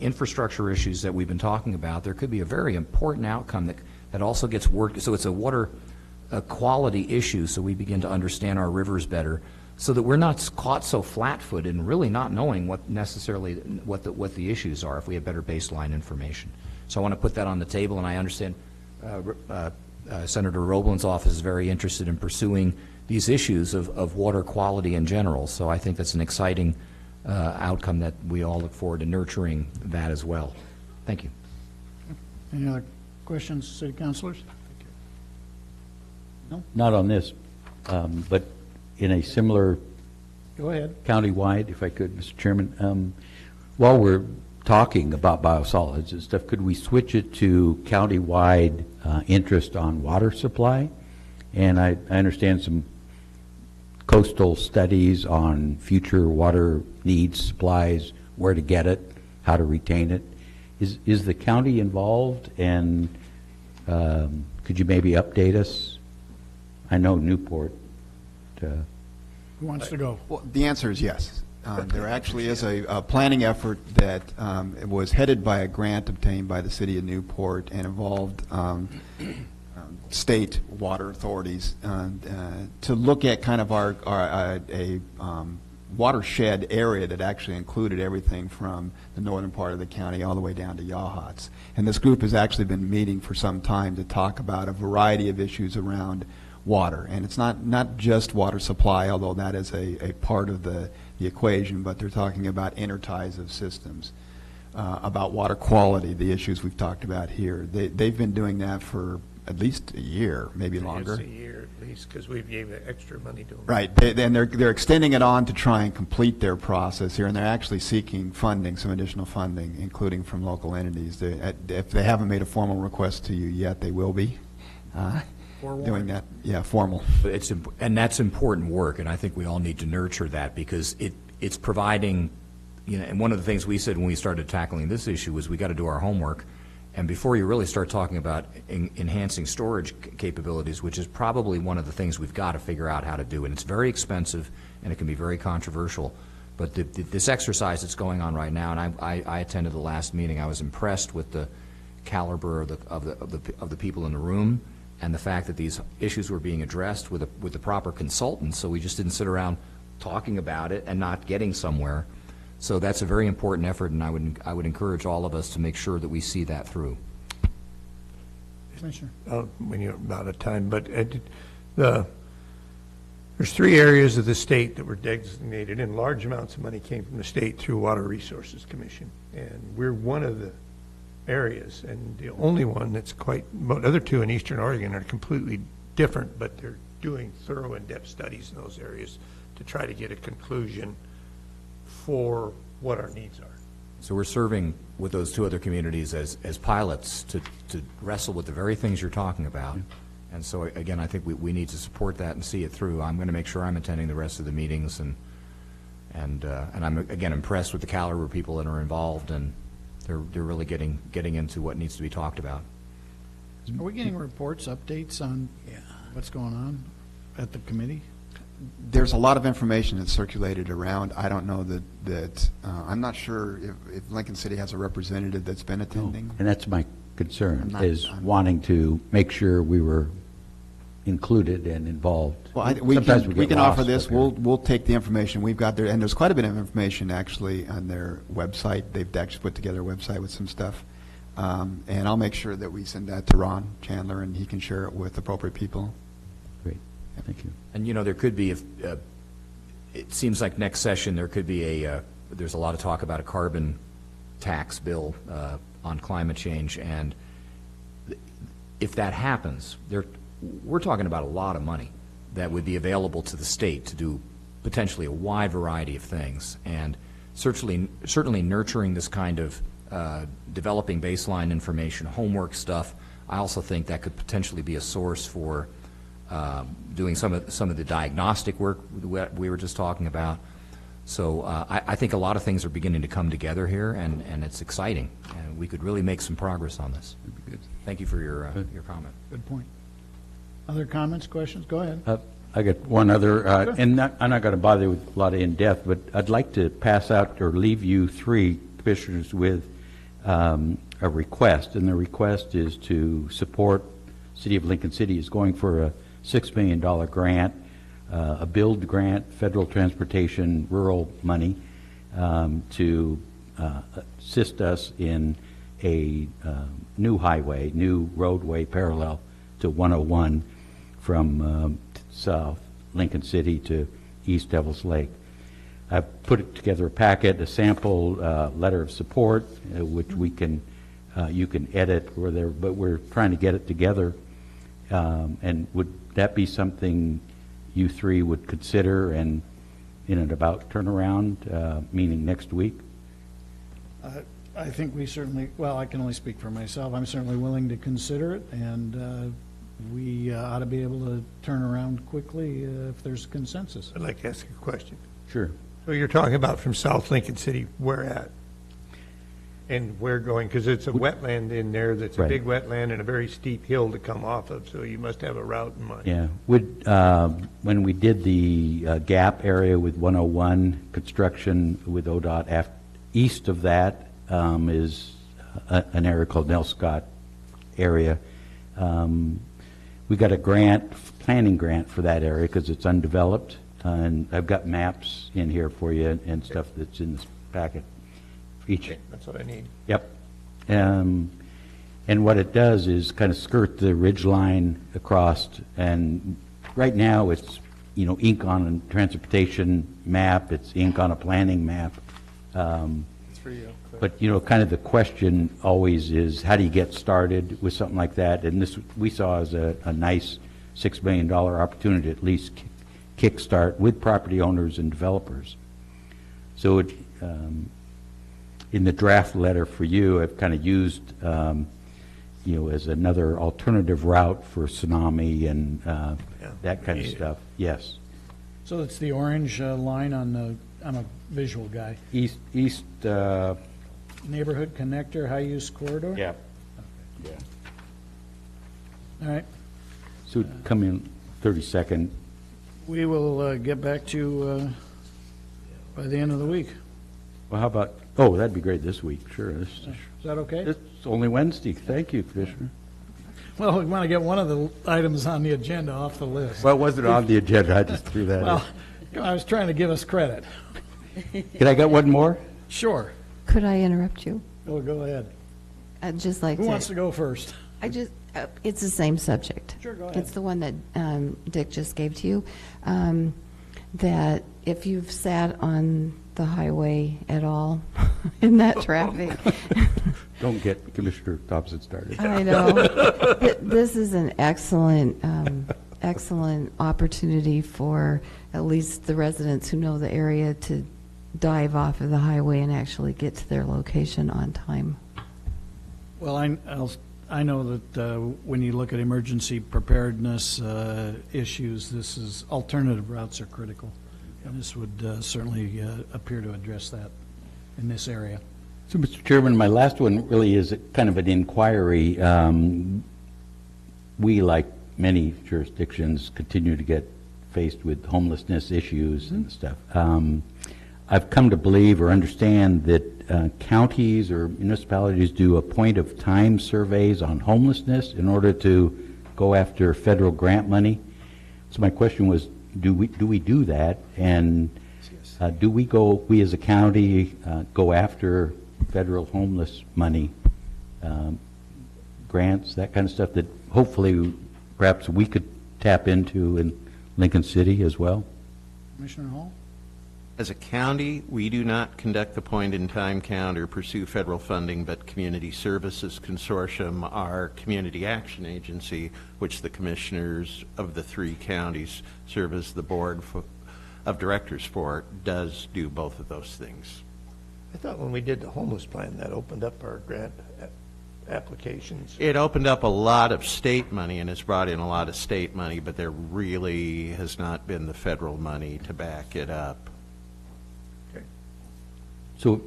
infrastructure issues that we've been talking about, there could be a very important outcome that also gets worked. So it's a water quality issue, so we begin to understand our rivers better, so that we're not caught so flat-footed and really not knowing what the issues are if we have better baseline information. So I want to put that on the table, and I understand Senator Roblin's office is very interested in pursuing these issues of water quality in general. So I think that's an exciting outcome that we all look forward to nurturing that as well. Thank you. Any other questions, city councilors? No? Not on this, but in a similar Go ahead. countywide, if I could, Mr. Chairman. While we're talking about biosolids and stuff, could we switch it to countywide interest on water supply? And I understand some coastal studies on future water needs, supplies, where to get it, how to retain it. Is the county involved, and could you maybe update us? I know Newport. Who wants to go? Well, the answer is yes. There actually is a planning effort that was headed by a grant obtained by the city of Newport and involved state water authorities to look at kind of a watershed area that actually included everything from the northern part of the county all the way down to Yachats. And this group has actually been meeting for some time to talk about a variety of issues around water. And it's not just water supply, although that is a part of the equation, but they're talking about interties of systems, about water quality, the issues we've talked about here. They've been doing that for at least a year, maybe longer. It's a year at least, because we've gave extra money to them. Right, and they're extending it on to try and complete their process here, and they're actually seeking funding, some additional funding, including from local entities. If they haven't made a formal request to you yet, they will be doing that. Yeah, formal. And that's important work, and I think we all need to nurture that, because it's providing, and one of the things we said when we started tackling this issue was we got to do our homework. And before you really start talking about enhancing storage capabilities, which is probably one of the things we've got to figure out how to do, and it's very expensive and it can be very controversial. But this exercise that's going on right now, and I attended the last meeting, I was impressed with the caliber of the people in the room, and the fact that these issues were being addressed with the proper consultants. So we just didn't sit around talking about it and not getting somewhere. So that's a very important effort, and I would encourage all of us to make sure that we see that through. Commissioner. When you're out of time, but there's 3 areas of the state that were designated, and large amounts of money came from the state through Water Resources Commission, and we're one of the areas, and the only one that's quite. The other 2 in Eastern Oregon are completely different, but they're doing thorough, in-depth studies in those areas to try to get a conclusion for what our needs are. So we're serving with those two other communities as pilots to wrestle with the very things you're talking about. And so, again, I think we need to support that and see it through. I'm going to make sure I'm attending the rest of the meetings, and I'm, again, impressed with the caliber of people that are involved, and they're really getting into what needs to be talked about. Are we getting reports, updates on what's going on at the committee? There's a lot of information that's circulated around. I don't know that I'm not sure if Lincoln City has a representative that's been attending. And that's my concern, is I'm- wanting to make sure we were included and involved. Well, we Sometimes can get offer lost this. up here. We'll take the information we've got there, and there's quite a bit of information actually on their website. They've actually put together a website with some stuff. And I'll make sure that we send that to Ron Chandler, and he can share it with appropriate people. Great, thank you. And, there could be, it seems like next session, there could be there's a lot of talk about a carbon tax bill on climate change, and if that happens, we're talking about a lot of money that would be available to the state to do potentially a wide variety of things, and certainly nurturing this kind of developing baseline information, homework stuff. I also think that could potentially be a source for doing some of the diagnostic work we were just talking about. So I think a lot of things are beginning to come together here, and it's exciting, and we could really make some progress on this. Thank you for your comment. Good point. Other comments, questions? Go ahead. I got one other, and I'm not going to bother you with a lot of in-depth, but I'd like to pass out or leave you three commissioners with a request, and the request is to support City of Lincoln City is going for a $6 million grant, a build grant, federal transportation, rural money, to assist us in a new highway, new roadway parallel to 101 from south Lincoln City to East Devils Lake. I put together a packet, a sample letter of support, which we can, you can edit or there, but we're trying to get it together. And would that be something you three would consider and in and about turnaround, meaning next week? I think we certainly, well, I can only speak for myself. I'm certainly willing to consider it, and we ought to be able to turn around quickly if there's consensus. I'd like to ask a question. Sure. So you're talking about from South Lincoln City, where at? And where going, because it's a wetland in there that's a Right. big wetland and a very steep hill to come off of, so you must have a route in mind. Yeah, when we did the gap area with 101 construction with ODOT, east of that is an area called Nell Scott area. We got a grant, planning grant for that area because it's undeveloped, and I've got maps in here for you and stuff that's in this packet. Each. Okay, that's what I need. Yep. And what it does is kind of skirt the ridge line across, and right now it's, ink on a transportation map, it's ink on a planning map. It's for you. But, kind of the question always is, how do you get started with something like that? And this we saw as a nice $6 million opportunity to at least kickstart with property owners and developers. So it, in the draft letter for you, I've kind of used, as another alternative route for tsunami and that kind of stuff. Yes. So it's the orange line on the, I'm a visual guy. East. Neighborhood connector, high-use corridor? Yeah. Yeah. All right. So it'd come in 32nd. We will get back to you by the end of the week. Well, how about? Oh, that'd be great this week. Sure. Is that okay? It's only Wednesday. Thank you, Commissioner. Well, we want to get one of the items on the agenda off the list. Well, it wasn't on the agenda. I just threw that Well, I was trying to give us credit. in. Can I get one more? Sure. Could I interrupt you? Oh, go ahead. I'd just like Who to. wants to go first? It's the same subject. Sure, go ahead. It's the one that Dick just gave to you. That if you've sat on the highway at all in that traffic. Don't get Commissioner Thompson started. I know. This is an excellent, excellent opportunity for at least the residents who know the area to dive off of the highway and actually get to their location on time. Well, I know that when you look at emergency preparedness issues, alternative routes are critical. And this would certainly appear to address that in this area. So, Mr. Chairman, my last one really is kind of an inquiry. We, like many jurisdictions, continue to get faced with homelessness issues and stuff. I've come to believe or understand that counties or municipalities do a point-of-time surveys on homelessness in order to go after federal grant money. So my question was, do we do that? And do we as a county go after federal homeless money, grants, that kind of stuff that hopefully perhaps we could tap into in Lincoln City as well? Commissioner Hall? As a county, we do not conduct the point-in-time count or pursue federal funding, but Community Services Consortium, our community action agency, which the commissioners of the 3 counties serve as the board of directors for, does do both of those things. I thought when we did the homeless plan, that opened up our grant applications. It opened up a lot of state money and has brought in a lot of state money, but there really has not been the federal money to back it up. So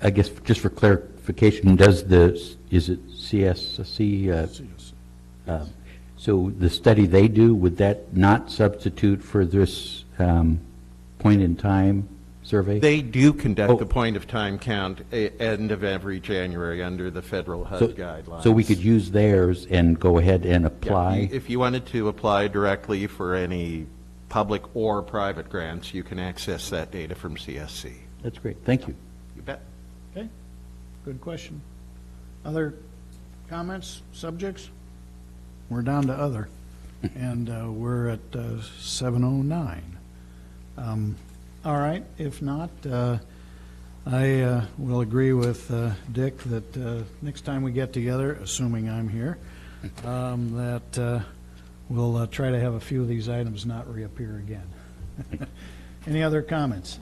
I guess just for clarification, is it CSC? So the study they do, would that not substitute for this point-in-time survey? They do conduct the point-of-time count end of every January under the federal HUD guidelines. So we could use theirs and go ahead and Yeah, apply? if you wanted to apply directly for any public or private grants, you can access that data from CSC. That's great. Thank you. You bet. Okay, good question. Other comments, subjects? We're down to other, and we're at 7:09. All right, if not, I will agree with Dick that next time we get together, assuming I'm here, that we'll try to have a few of these items not reappear again. Any other comments?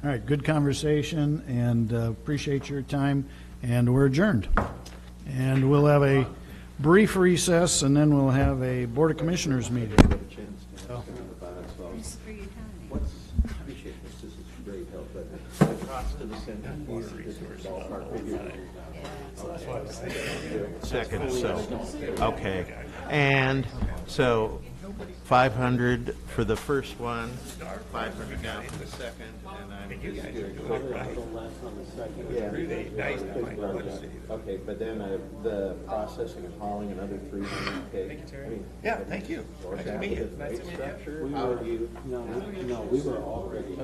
All right, good conversation, and appreciate your time, and we're adjourned. And we'll have a brief recess, and then we'll have a Board of Commissioners meeting. Second, so, okay. And so 500 for the first one, 500 down for the second, and I'm just doing okay, but then the processing and hauling another 300K. Yeah, thank you. Nice to meet you. Nice to meet you. We were already